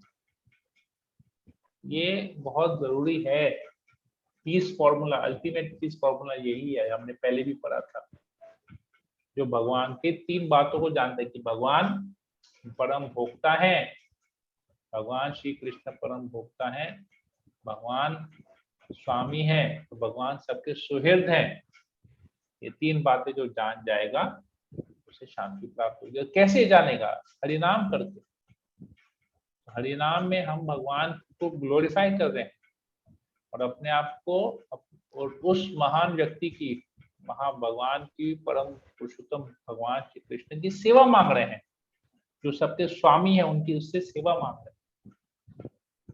Speaker 1: ये बहुत जरूरी है। Piece formula, ultimate piece formula यही है, हमने पहले भी पढ़ा था। जो भगवान के 3 बातों को जानते हैं कि भगवान परम भोक्ता है, भगवान श्री कृष्ण परम भोक्ता है, भगवान स्वामी है, तो भगवान सबके सुहृद हैं। ये 3 बातें जो जान जाएगा उसे शांति प्राप्त होगी। कैसे जानेगा? हरिनाम करके। हरिनाम में हम भगवान को ग्लोरीफाई कर रहे हैं और अपने आप को और उस महान व्यक्ति की, भगवान की, परम पुरुषोत्तम भगवान श्री कृष्ण की सेवा मांग रहे हैं, जो सबके स्वामी है, उनकी उससे सेवा मांग रहे हैं।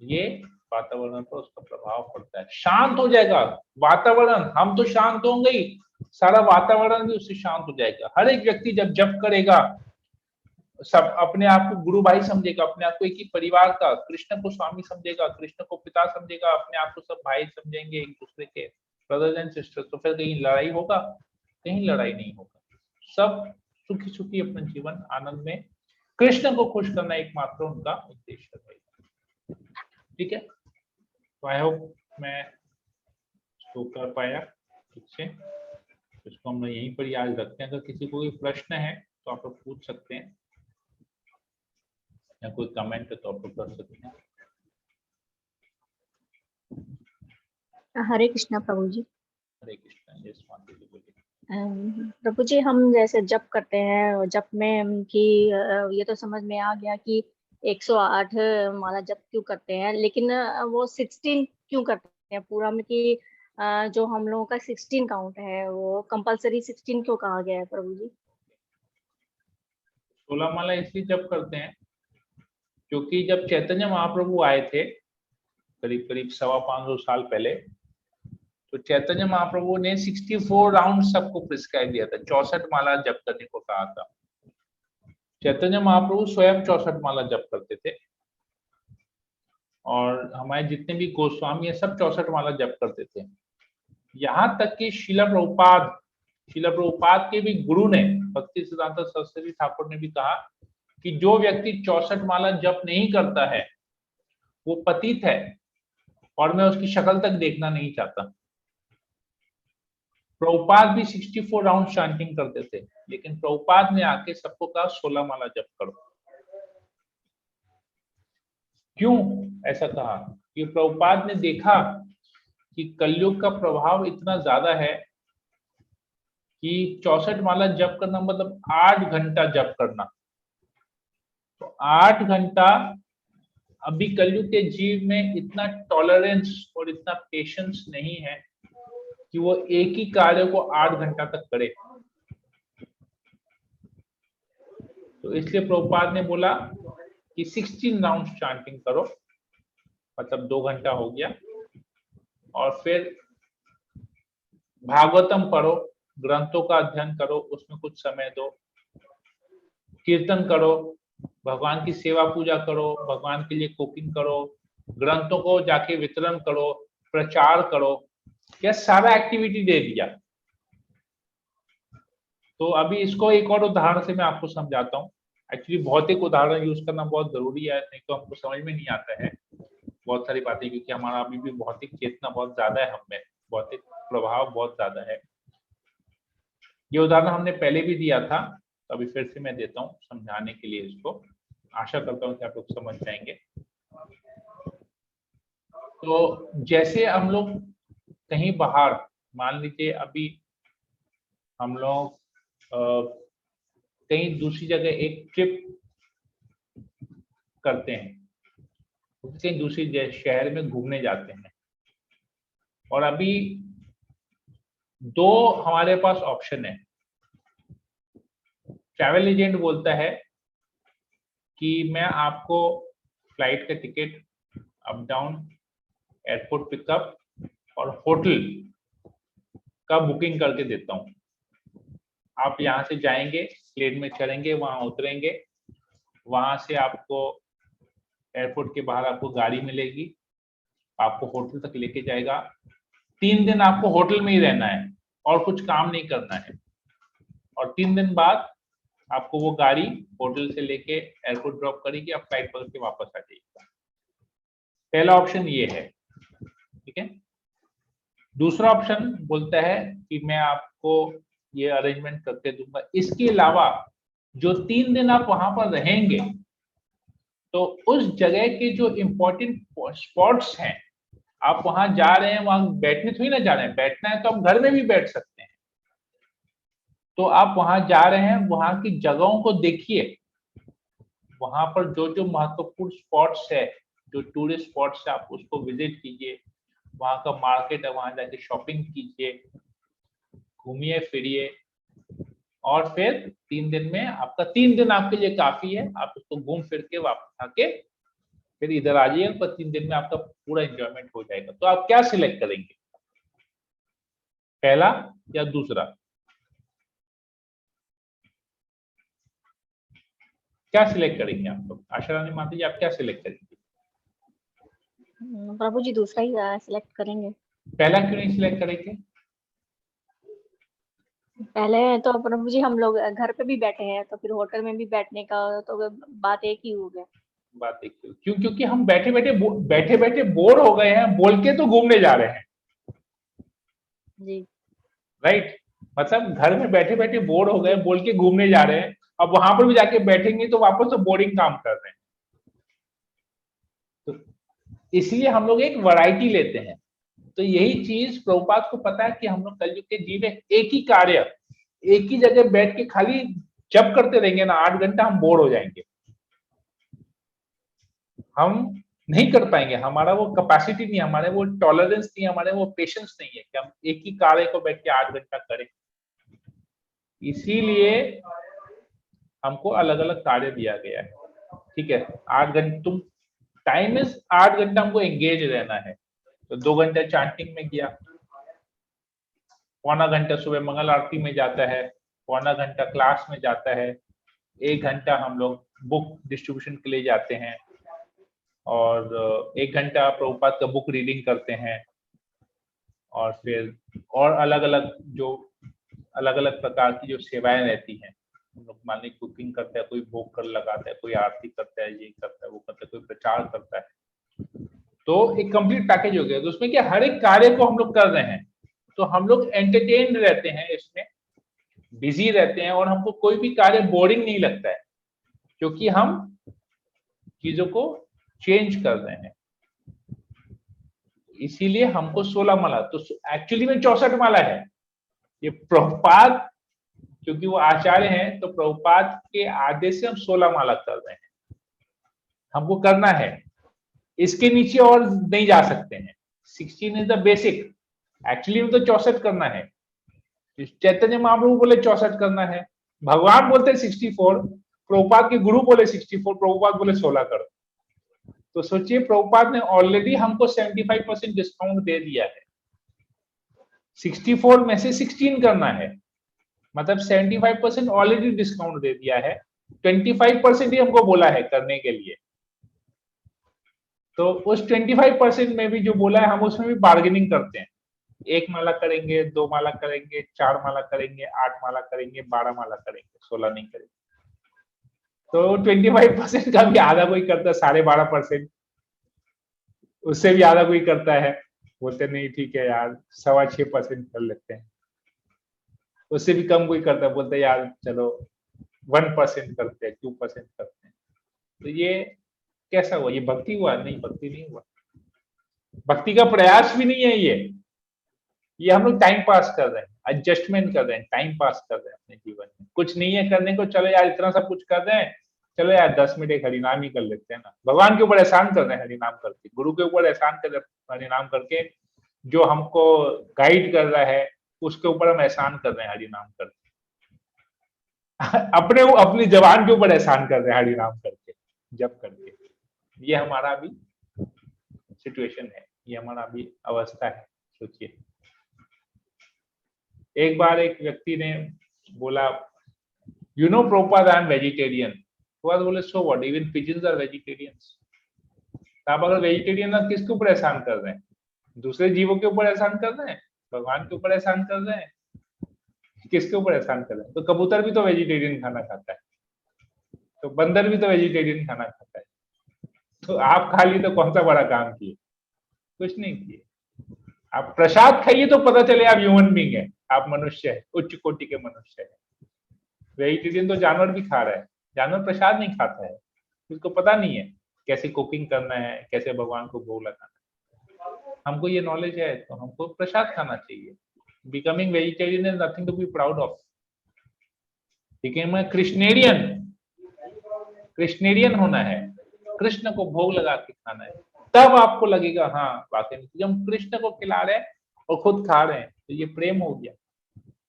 Speaker 1: ये वातावरण पर उसका प्रभाव पड़ता है, शांत हो जाएगा वातावरण। हम तो शांत होंगे ही, सारा वातावरण भी उससे शांत हो जाएगा। हर एक व्यक्ति जब जप करेगा, सब अपने आप को गुरु भाई समझेगा, अपने आप को एक ही परिवार का, कृष्ण को स्वामी समझेगा, कृष्ण को पिता समझेगा, अपने आप को सब भाई समझेंगे, एक दूसरे के ब्रदर्स एंड सिस्टर्स। तो फिर कहीं लड़ाई होगा? कहीं लड़ाई नहीं होगा। सब सुखी सुखी अपना जीवन आनंद में, कृष्ण को खुश करना एकमात्र उनका उद्देश्य रहेगा। ठीक है, तो आई होप मैं इसको कर पाया ठीक से। इसको हम यहीं पर याद रखते हैं। अगर किसी को कोई प्रश्न है तो आप लोग पूछ सकते हैं, या कोई कमेंट है तो आप लोग कर सकते हैं।
Speaker 3: हरे कृष्णा प्रभु जी।
Speaker 1: हरे कृष्णा। यस माता जी बोलिए।
Speaker 3: प्रभु जी, हम जैसे जप करते हैं और जप में कि ये तो समझ में आ गया कि 108 माला जप क्यों करते हैं, लेकिन वो 16 क्यों करते हैं पूरा में, कि जो हम लोगों का 16 काउंट है वो कंपलसरी 16 क्यों कहा गया है प्रभु जी?
Speaker 1: 16 माला इसलिए जप करते हैं क्योंकि जब चैतन्य महाप्रभु आए थे करीब करीब 550 साल पहले, तो चैतन्य महाप्रभु ने 64 राउंड सबको प्रिस्क्राइब दिया था, 64 माला जप करने को कहा था। चैतन्य महाप्रभु स्वयं 64 माला जप करते थे और हमारे जितने भी गोस्वामी है सब 64 माला जप करते थे। यहाँ तक कि शीला प्रभुपाद के भी गुरु ने, भक्ति सिद्धांत सरस्वती ठाकुर ने भी कहा कि जो व्यक्ति 64 माला जप नहीं करता है वो पतित है और मैं उसकी शक्ल तक देखना नहीं चाहता। प्रभुपाद भी 64 राउंड चांटिंग करते थे, लेकिन प्रभुपाद ने आके सबको कहा 16 माला जप करो। क्यों ऐसा कहा? कि प्रभुपाद ने देखा कि कलयुग का प्रभाव इतना ज्यादा है कि 64 माला जप करना मतलब 8 घंटा जप करना। तो 8 घंटा, अभी कलयुग के जीव में इतना टॉलरेंस और इतना पेशेंस नहीं है कि वो एक ही कार्य को 8 घंटा तक करे। तो इसलिए प्रभुपाद ने बोला कि 16 राउंड चांटिंग करो, मतलब 2 घंटा हो गया। और फिर भागवतम पढ़ो, ग्रंथों का अध्ययन करो, उसमें कुछ समय दो, कीर्तन करो, भगवान की सेवा पूजा करो, भगवान के लिए कुकिंग करो, ग्रंथों को जाके वितरण करो, प्रचार करो। यह सारा एक्टिविटी दे दिया। तो अभी इसको एक और उदाहरण से मैं आपको समझाता हूँ। एक्चुअली भौतिक उदाहरण यूज करना बहुत जरूरी है, नहीं तो हमको समझ में नहीं आता है बहुत सारी बातें, क्योंकि हमारा अभी भी भौतिक चेतना बहुत ज्यादा है, हम में भौतिक प्रभाव बहुत ज्यादा है। ये उदाहरण हमने पहले भी दिया था, तो अभी फिर से मैं देता हूँ समझाने के लिए इसको। आशा करता हूँ कि आप लोग समझ जाएंगे। तो जैसे हम लोग कहीं बाहर, मान लीजिए अभी हम लोग कहीं दूसरी जगह एक ट्रिप करते हैं, कहीं दूसरी शहर में घूमने जाते हैं, और अभी 2 हमारे पास ऑप्शन है। ट्रैवल एजेंट बोलता है कि मैं आपको फ्लाइट का ticket, up down, airport pickup और होटल का बुकिंग करके देता हूँ। आप यहाँ से जाएंगे, प्लेन में चढ़ेंगे, वहां उतरेंगे, वहां से आपको एयरपोर्ट के बाहर आपको गाड़ी मिलेगी, आपको होटल तक लेके जाएगा। 3 दिन आपको होटल में ही रहना है और कुछ काम नहीं करना है, और 3 दिन बाद आपको वो गाड़ी होटल से लेके एयरपोर्ट ड्रॉप करेगी, आप फ्लाइट पकड़ के वापस आ जाइएगा। पहला ऑप्शन ये है, ठीक है। दूसरा ऑप्शन बोलता है कि मैं आपको ये अरेंजमेंट करके दूंगा, इसके अलावा जो 3 दिन आप वहां पर रहेंगे, तो उस जगह के जो इम्पोर्टेंट स्पॉट्स हैं, आप वहां जा रहे हैं, वहां बैठने थोड़ी ना जा रहे हैं, बैठना है तो आप घर में भी बैठ सकते हैं। तो आप वहां जा रहे हैं, वहां की जगहों को देखिए, वहां पर जो जो महत्वपूर्ण स्पॉट्स है, जो टूरिस्ट स्पॉट्स है, आप उसको विजिट कीजिए। वहां का मार्केट है, वहां जाके शॉपिंग कीजिए, घूमिए फिरिए, और फिर 3 दिन में आपका 3 दिन आपके लिए काफी है। आप उसको घूम फिर के वापस आके फिर इधर आ जाइए, पर 3 दिन में आपका पूरा एंजॉयमेंट हो जाएगा। तो आप क्या सिलेक्ट करेंगे, पहला या दूसरा? क्या सिलेक्ट करेंगे आप लोग? आशा रानी माता जी, आप क्या सिलेक्ट करेंगे?
Speaker 3: प्रभु जी दूसरा ही सिलेक्ट करेंगे।
Speaker 1: पहला क्यों नहीं सिलेक्ट करेंगे?
Speaker 3: पहले तो प्रभु जी हम लोग घर पे भी बैठे हैं, तो फिर होटल में भी बैठने का तो बात एक ही हो गया।
Speaker 1: बात एक क्यों? क्योंकि हम बैठे बैठे बोर हो गए हैं, बोल के तो घूमने जा रहे हैं
Speaker 3: जी,
Speaker 1: राइट। मतलब घर में बैठे बैठे बोर हो गए, बोल के घूमने जा रहे हैं, अब वहां पर भी जाके बैठेंगे तो वापस तो बोरिंग काम कर रहे हैं। तो इसलिए हम लोग एक वैरायटी लेते हैं। तो यही चीज प्रभुपाद को पता है कि हम लोग कलयुग के जीव है, एक ही कार्य एक ही जगह बैठ के खाली जब करते रहेंगे ना 8 घंटा, हम बोर हो जाएंगे, हम नहीं कर पाएंगे। हमारा वो कैपेसिटी नहीं, हमारे वो टॉलरेंस नहीं, हमारे वो पेशेंस नहीं है कि हम एक ही कार्य को बैठ के 8 घंटा करें। इसीलिए हमको अलग अलग कार्य दिया गया है, ठीक है। 8 घंटे तुम टाइम इज 8 घंटा हमको एंगेज रहना है। तो 2 घंटे चांटिंग में किया, पौना घंटा सुबह मंगल आरती में जाता है, पौना घंटा क्लास में जाता है, 1 घंटा हम लोग बुक डिस्ट्रीब्यूशन के लिए जाते हैं, और 1 घंटा प्रभुपाद का बुक रीडिंग करते हैं, और फिर और अलग अलग प्रकार की जो सेवाएं रहती हैं, हम लोग मान लीजिए कुकिंग करता है, कोई भोग कर लगाता है, कोई आरती करता है, ये करता है, वो करता है, कोई प्रचार करता है। तो एक कंप्लीट पैकेज हो गया। तो उसमें क्या हर एक कार्य को हम लोग कर रहे हैं, तो हम लोग एंटरटेन्ड रहते हैं, इसमें बिजी रहते हैं, और हमको कोई भी कार्य बोरिंग नहीं लगता है, क्योंकि हम चीजों को चेंज कर रहे हैं। इसीलिए हमको 16 माला, तो एक्चुअली में 64 माला है। ये प्रभुपाद क्योंकि वो आचार्य हैं, तो प्रभुपाद के आदेश से हम 16 माला कर रहे हैं, हमको करना है, इसके नीचे और नहीं जा सकते हैं। 16 इज द बेसिक, एक्चुअली में तो 64 करना है। चैतन्य महाप्रभु बोले 64 करना है, भगवान बोलते 64, प्रभुपाद के गुरु बोले 64, प्रभुपाद बोले 16 करो। तो सोचिए प्रभुपाद ने ऑलरेडी हमको 75% डिस्काउंट दे दिया है, 64 में से 16 करना है, मतलब 75% ऑलरेडी डिस्काउंट दे दिया है, 25% ही हमको बोला है करने के लिए। तो उस 25% में भी जो बोला है हम उसमें भी बार्गेनिंग करते हैं, 1 माला करेंगे, 2 माला करेंगे, 4 माला करेंगे, 8 माला करेंगे, 12 माला करेंगे, 16 नहीं करेंगे। तो 25% का भी आधा कोई करता है, 12.5%, उससे भी आधा कोई करता है, बोलते नहीं ठीक है यार 6.25% कर लेते हैं, उससे भी कम कोई करता है, बोलते यार चलो 1% करते हैं, 2% करते हैं। तो ये कैसा हुआ? ये भक्ति हुआ? नहीं, भक्ति नहीं हुआ, भक्ति का प्रयास भी नहीं है ये हम लोग टाइम पास कर रहे हैं, एडजस्टमेंट कर रहे हैं, टाइम पास कर रहे हैं अपने जीवन में। कुछ नहीं है करने को, चलो यार इतना सब कुछ कर रहे हैं, चलो यार 10 मिनट एक हरिनाम ही कर लेते हैं ना। भगवान के ऊपर एहसान कर रहे हैं हरिनाम करके, गुरु के ऊपर एहसान कर रहे हैं हरिनाम करके, जो हमको गाइड कर रहा है उसके ऊपर हम एहसान कर रहे हैं हरिनाम करके। अपनी जबान के ऊपर एहसान कर रहे हैं हरिनाम करके, जब करके। ये हमारा भी सिचुएशन है, ये हमारा भी अवस्था है। सोचिए, एक बार एक व्यक्ति ने बोला, you know Prabhupada I am vegetarian. Prabhupada बोले so what, even pigeons are vegetarians. आप अगर वेजिटेरियन है किसके ऊपर एहसान कर रहे हैं? दूसरे जीवों के ऊपर एहसान कर रहे हैं? भगवान के ऊपर एहसान कर रहे हैं? किसके ऊपर एहसान कर रहे हैं? तो कबूतर भी तो वेजिटेरियन खाना खाता है, तो बंदर भी तो वेजिटेरियन खाना खाता है, तो आप खा लिए तो कौन सा बड़ा काम किए? कुछ नहीं किए। आप प्रसाद खाइए तो पता चले आप ह्यूमन बीइंग है, आप मनुष्य है, उच्च कोटि के मनुष्य है। वेजिटेरियन तो जानवर भी खा रहा है, जानवर प्रसाद नहीं खाता है, उसको पता नहीं है कैसे कुकिंग करना है, कैसे भगवान को भोग लगाना है। हमको ये नॉलेज है तो हमको प्रसाद खाना चाहिए। Becoming vegetarian is nothing to be proud of. ठीक है, मैं कृष्णेरियन होना है, कृष्ण को भोग लगा के खाना है, तब आपको लगेगा हाँ वाकई में जब हम कृष्ण को खिला रहे हैं और खुद खा रहे हैं तो ये प्रेम हो गया।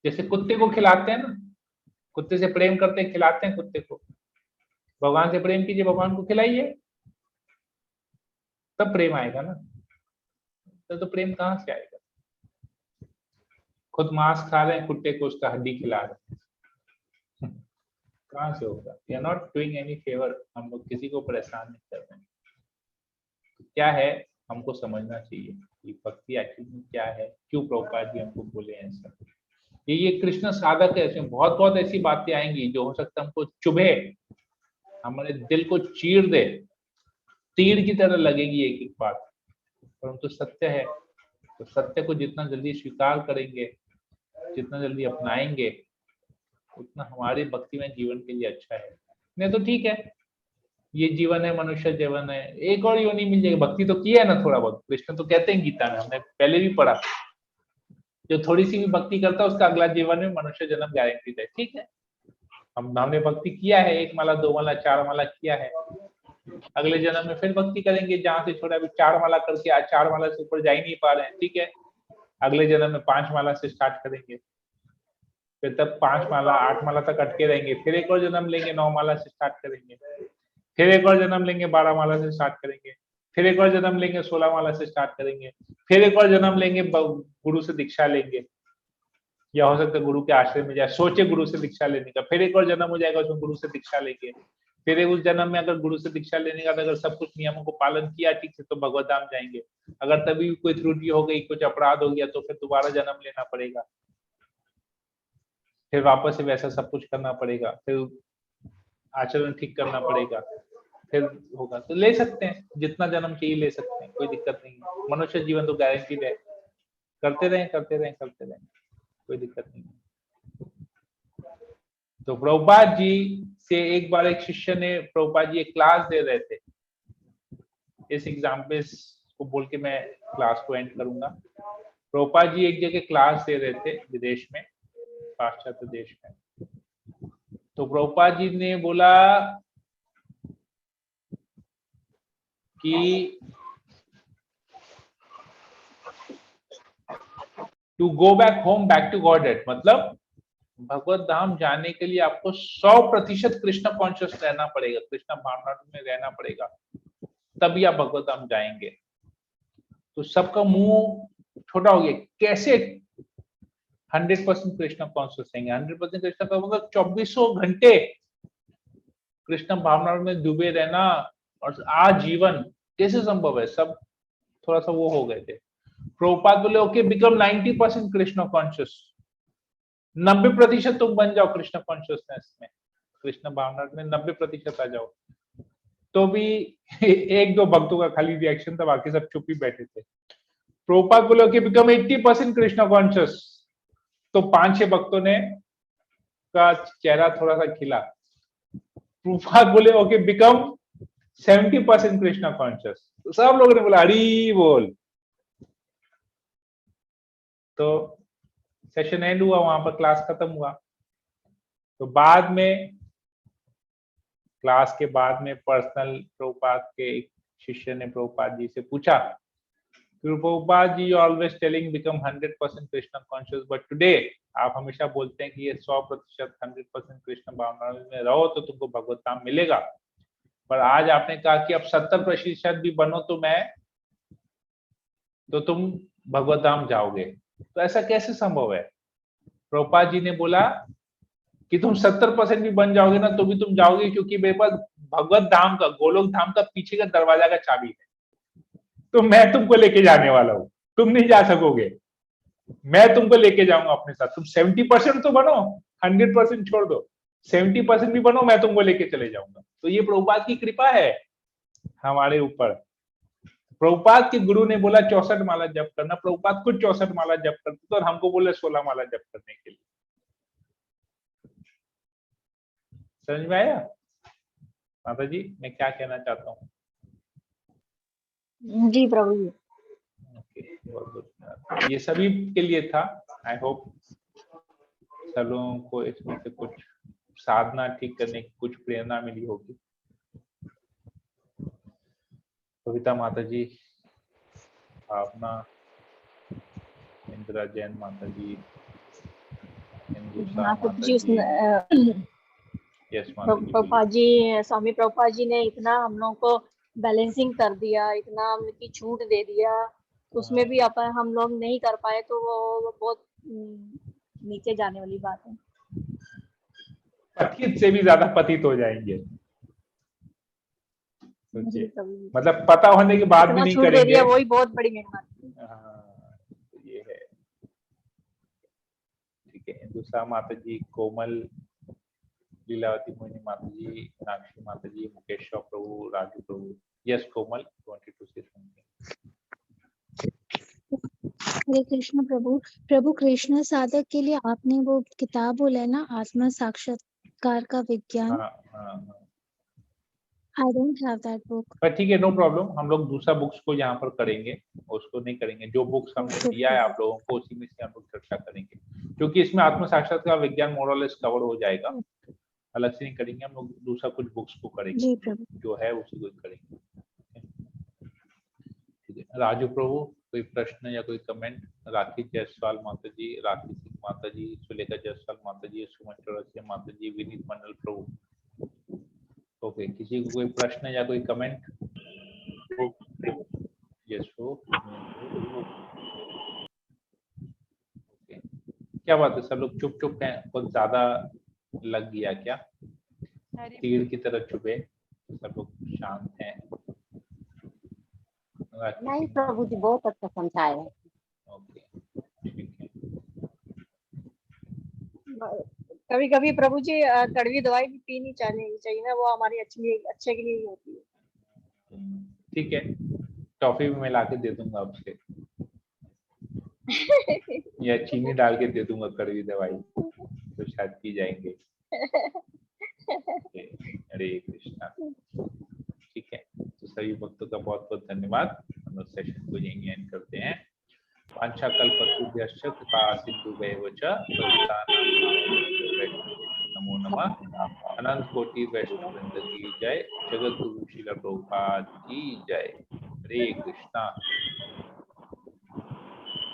Speaker 1: जैसे कुत्ते को खिलाते हैं ना, कुत्ते से प्रेम करते हैं, खिलाते हैं कुत्ते को। भगवान से प्रेम कीजिए, भगवान को खिलाइए, तब प्रेम आएगा ना। तो प्रेम कहाँ से आएगा? खुद मांस खा रहे हैं, कुत्ते को उसका हड्डी खिला रहे हैं, कहाँ से होगा? We are not doing any favour, हम लोग किसी को परेशान नहीं कर रहे हैं। क्या है हमको समझना चाहिए कि भक्ति एक्चुअली क्या है, क्यों प्रभुपाद जी हमको बोले ऐसा। ये कृष्ण साधक है, इसमें बहुत बहुत ऐसी बातें आएंगी जो हो सकता है हमको चुभे, हमारे दिल को चीर दे, तीर की तरह लगेगी एक एक बात, परंतु सत्य है। तो सत्य को जितना जल्दी स्वीकार करेंगे, जितना जल्दी अपनाएंगे, उतना हमारे भक्ति में जीवन के लिए अच्छा है। नहीं तो ठीक है, ये जीवन है, मनुष्य जीवन है, एक और योनि मिल जाएगी। भक्ति तो किया है ना थोड़ा बहुत, कृष्ण तो कहते हैं गीता में, हमने पहले भी पढ़ा, जो थोड़ी सी भी भक्ति करता है उसका अगला जीवन में मनुष्य जन्म गारंटीड है। ठीक है, हमने भक्ति किया है, 1 माला 2 माला 4 माला किया है, अगले जन्म में फिर भक्ति करेंगे, जहां से छोड़ा अभी 4 माला करके आज 4 माला से ऊपर जा ही नहीं पा रहे हैं। ठीक है, अगले जन्म में 5 माला से स्टार्ट करेंगे, फिर तब 5 माला 8 माला तक अटके रहेंगे, फिर एक और जन्म लेंगे, 9 माला से स्टार्ट करेंगे, फिर एक और जन्म लेंगे, 12 माला से स्टार्ट करेंगे, फिर एक और जन्म लेंगे, 16 माला से स्टार्ट करेंगे, फिर एक और जन्म लेंगे, गुरु से दीक्षा लेंगे, या हो सकता है गुरु के आश्रय में जाए, सोचे गुरु से दीक्षा लेने का, फिर एक और जन्म हो जाएगा उसमें गुरु से दीक्षा लेंगे, फिर उस जन्म में अगर गुरु से दीक्षा लेने का अगर सब कुछ नियमों को पालन किया ठीक से तो भगवत धाम जाएंगे। अगर तभी कोई त्रुटि हो गई, कुछ अपराध हो गया तो फिर दोबारा जन्म लेना पड़ेगा, फिर वापस से वैसा सब कुछ करना पड़ेगा, फिर आचरण ठीक करना पड़ेगा, फिर होगा। तो ले सकते हैं, जितना जन्म चाहिए ले सकते हैं, कोई दिक्कत नहीं है। मनुष्य जीवन तो गारंटीड है, करते रहें, कोई दिक्कत नहीं है। तो प्रभुपाद जी से एक बार एक शिष्य ने, प्रभुपाद जी एक क्लास दे रहे थे, इस एग्जाम्पल को बोल के मैं क्लास को एंड करूंगा। प्रभुपाद जी एक जगह क्लास दे रहे थे विदेश में, पाश्चात्य देश में, तो प्रभुपाद जी ने बोला कि to go back home back to God, मतलब भगवत धाम जाने के लिए आपको 100% कृष्ण कॉन्शियस रहना पड़ेगा, कृष्ण भावनामृत में रहना पड़ेगा, तभी आप भगवत धाम जाएंगे। तो सबका मुंह छोटा हो गया, कैसे 100% कृष्ण कॉन्शियस रहेंगे? 100% कृष्ण का मतलब 2400 घंटे कृष्ण भावनामृत में डूबे रहना और आजीवन कैसे संभव है? सब थोड़ा सा वो हो गए थे। प्रभुपाद बोले ओके बिकम 90% कृष्ण कॉन्शियस, 90% तुम बन जाओ कृष्ण कॉन्शियसनेस में, कृष्ण भावना में 90% आ जाओ। तो भी एक दो भक्तों का खाली रिएक्शन था, बाकी सब चुप ही बैठे थे। प्रभुपाद बोले ओके बिकम 80% कृष्ण कॉन्शियस, तो 5-6 भक्तों ने का चेहरा थोड़ा सा खिला। प्रभुपाद बोले ओके बिकम 70% कृष्ण कॉन्शियस, तो सब लोगों ने बोला हरी बोल। तो सेशन एंड हुआ, वहां पर क्लास खत्म हुआ। तो बाद में क्लास के बाद में पर्सनल प्रभुपाद के एक शिष्य ने प्रभुपाद जी से पूछा, Prabhupada ji you always telling become 100% Krishna conscious, but today आप हमेशा बोलते हैं कि ये 100% 100% कृष्ण भावना में रहो तो तुमको भगवत धाम मिलेगा, पर आज आपने कहा कि अब 70% भी बनो तो तुम भगवत धाम जाओगे, तो ऐसा कैसे संभव है? प्रभुपाद जी ने बोला कि तुम 70% भी बन जाओगे ना तो भी तुम जाओगे, क्योंकि मेरे पास भगवत धाम का, गोलोक धाम का पीछे का दरवाजा का चाबी है, तो मैं तुमको लेके जाने वाला हूं, तुम नहीं जा सकोगे, मैं तुमको लेके जाऊंगा अपने साथ। तुम 70% तो बनो, 100% छोड़ दो, 70% भी बनो, मैं तुमको लेके चले जाऊंगा। तो ये प्रभुपाद की कृपा है हमारे ऊपर। प्रभुपाद के गुरु ने बोला 64 माला जप करना, प्रभुपाद खुद 64 माला जप करते थे और हमको बोले 16 माला जप करने के लिए। समझ में आया माता जी मैं क्या कहना चाहता हूँ?
Speaker 3: जी प्रभु जी।
Speaker 1: बहुत बहुत ये सभी के लिए था। आई होप सब लोगों को इसमें से कुछ साधना ठीक करने की कुछ प्रेरणा मिली होगी। कविता माता जी, भावना, इंदिरा जैन माता जी,
Speaker 3: प्रभुपाद जी, स्वामी प्रभुपाद जी ने इतना हम लोगों को बैलेंसिंग कर दिया, इतना उनकी छूट दे दिया, उसमें भी हम लोग नहीं कर पाए तो वो बहुत नीचे जाने वाली बात है।
Speaker 1: पतित से भी ज्यादा पतित हो जाएंगे। मतलब पता होने के बाद भी नहीं करेंगे,
Speaker 3: वही बहुत बड़ी मेहरबानी।
Speaker 1: ये है। ठीक है, दूसरा माता जी, कोमल, लीलावती मोहिनी माता जी, मीनाक्षी माता जी, मुकेश्वर प्रभु, राजू प्रभु। Yes Komal, wanted to say something.
Speaker 9: Hare Krishna प्रभु। प्रभु कृष्ण साधक के लिए आपने वो किताब बोला है ना, आत्मा साक्षात्कार का विज्ञान। I don't have that book.
Speaker 1: पर ठीक है, नो प्रॉब्लम, हम लोग दूसरा बुक्स को यहाँ पर करेंगे, उसको नहीं करेंगे। जो बुक्स हमने दिया है आप लोगों को उसी में से हम लोग चर्चा करेंगे, क्योंकि इसमें आत्म साक्षात्कार विज्ञान मोरलेस कवर हो जाएगा, अलग से नहीं करेंगे। हम लोग दूसरा कुछ बुक्स को करेंगे, जो है उसी को करेंगे। ठीक है, राजू प्रभु कोई प्रश्न या कोई कमेंट? राखी जायसवाल माता जी, राखी सिंह माता जी, सुलेखा जायसवाल माता जी, सुमन चौरसिया माता जी, विनीत मंडल प्रभु। ओके, किसी को कोई प्रश्न या कोई कमेंट? यस हो। ओके, क्या बात है, सब लोग चुप चुप हैं, बहुत ज्यादा लग गया क्या? तीर की तरह चुपे, सब लोग शांत हैं?
Speaker 8: नहीं प्रभु जी बहुत अच्छा समझाए हैं।
Speaker 1: ओके, ठीक है।
Speaker 3: कभी कभी प्रभु जी कड़वी दवाई भी पीनी चाहिए ना, वो हमारी अच्छे के लिए ही होती है।
Speaker 1: ठीक है, टॉफी भी मैं ला के दे दूंगा आपसे या चीनी डाल के दे दूंगा कड़वी दवाई, तो शायद पी जाएंगे। हरे कृष्णा। ठीक है, तो सभी भक्तों का बहुत बहुत धन्यवाद। हम लोग सेशन को यहीं एंड करते हैं। वांछा कल्पतरुभ्यश्च कृपा सिंधुभ्यैव च पतितानां पावनेभ्यो वैष्णवेभ्यो नमो नमः। अनंत कोटि वैष्णव वृंद की जय। जगत गुरु श्रील प्रभुपाद की जय। हरे कृष्णा।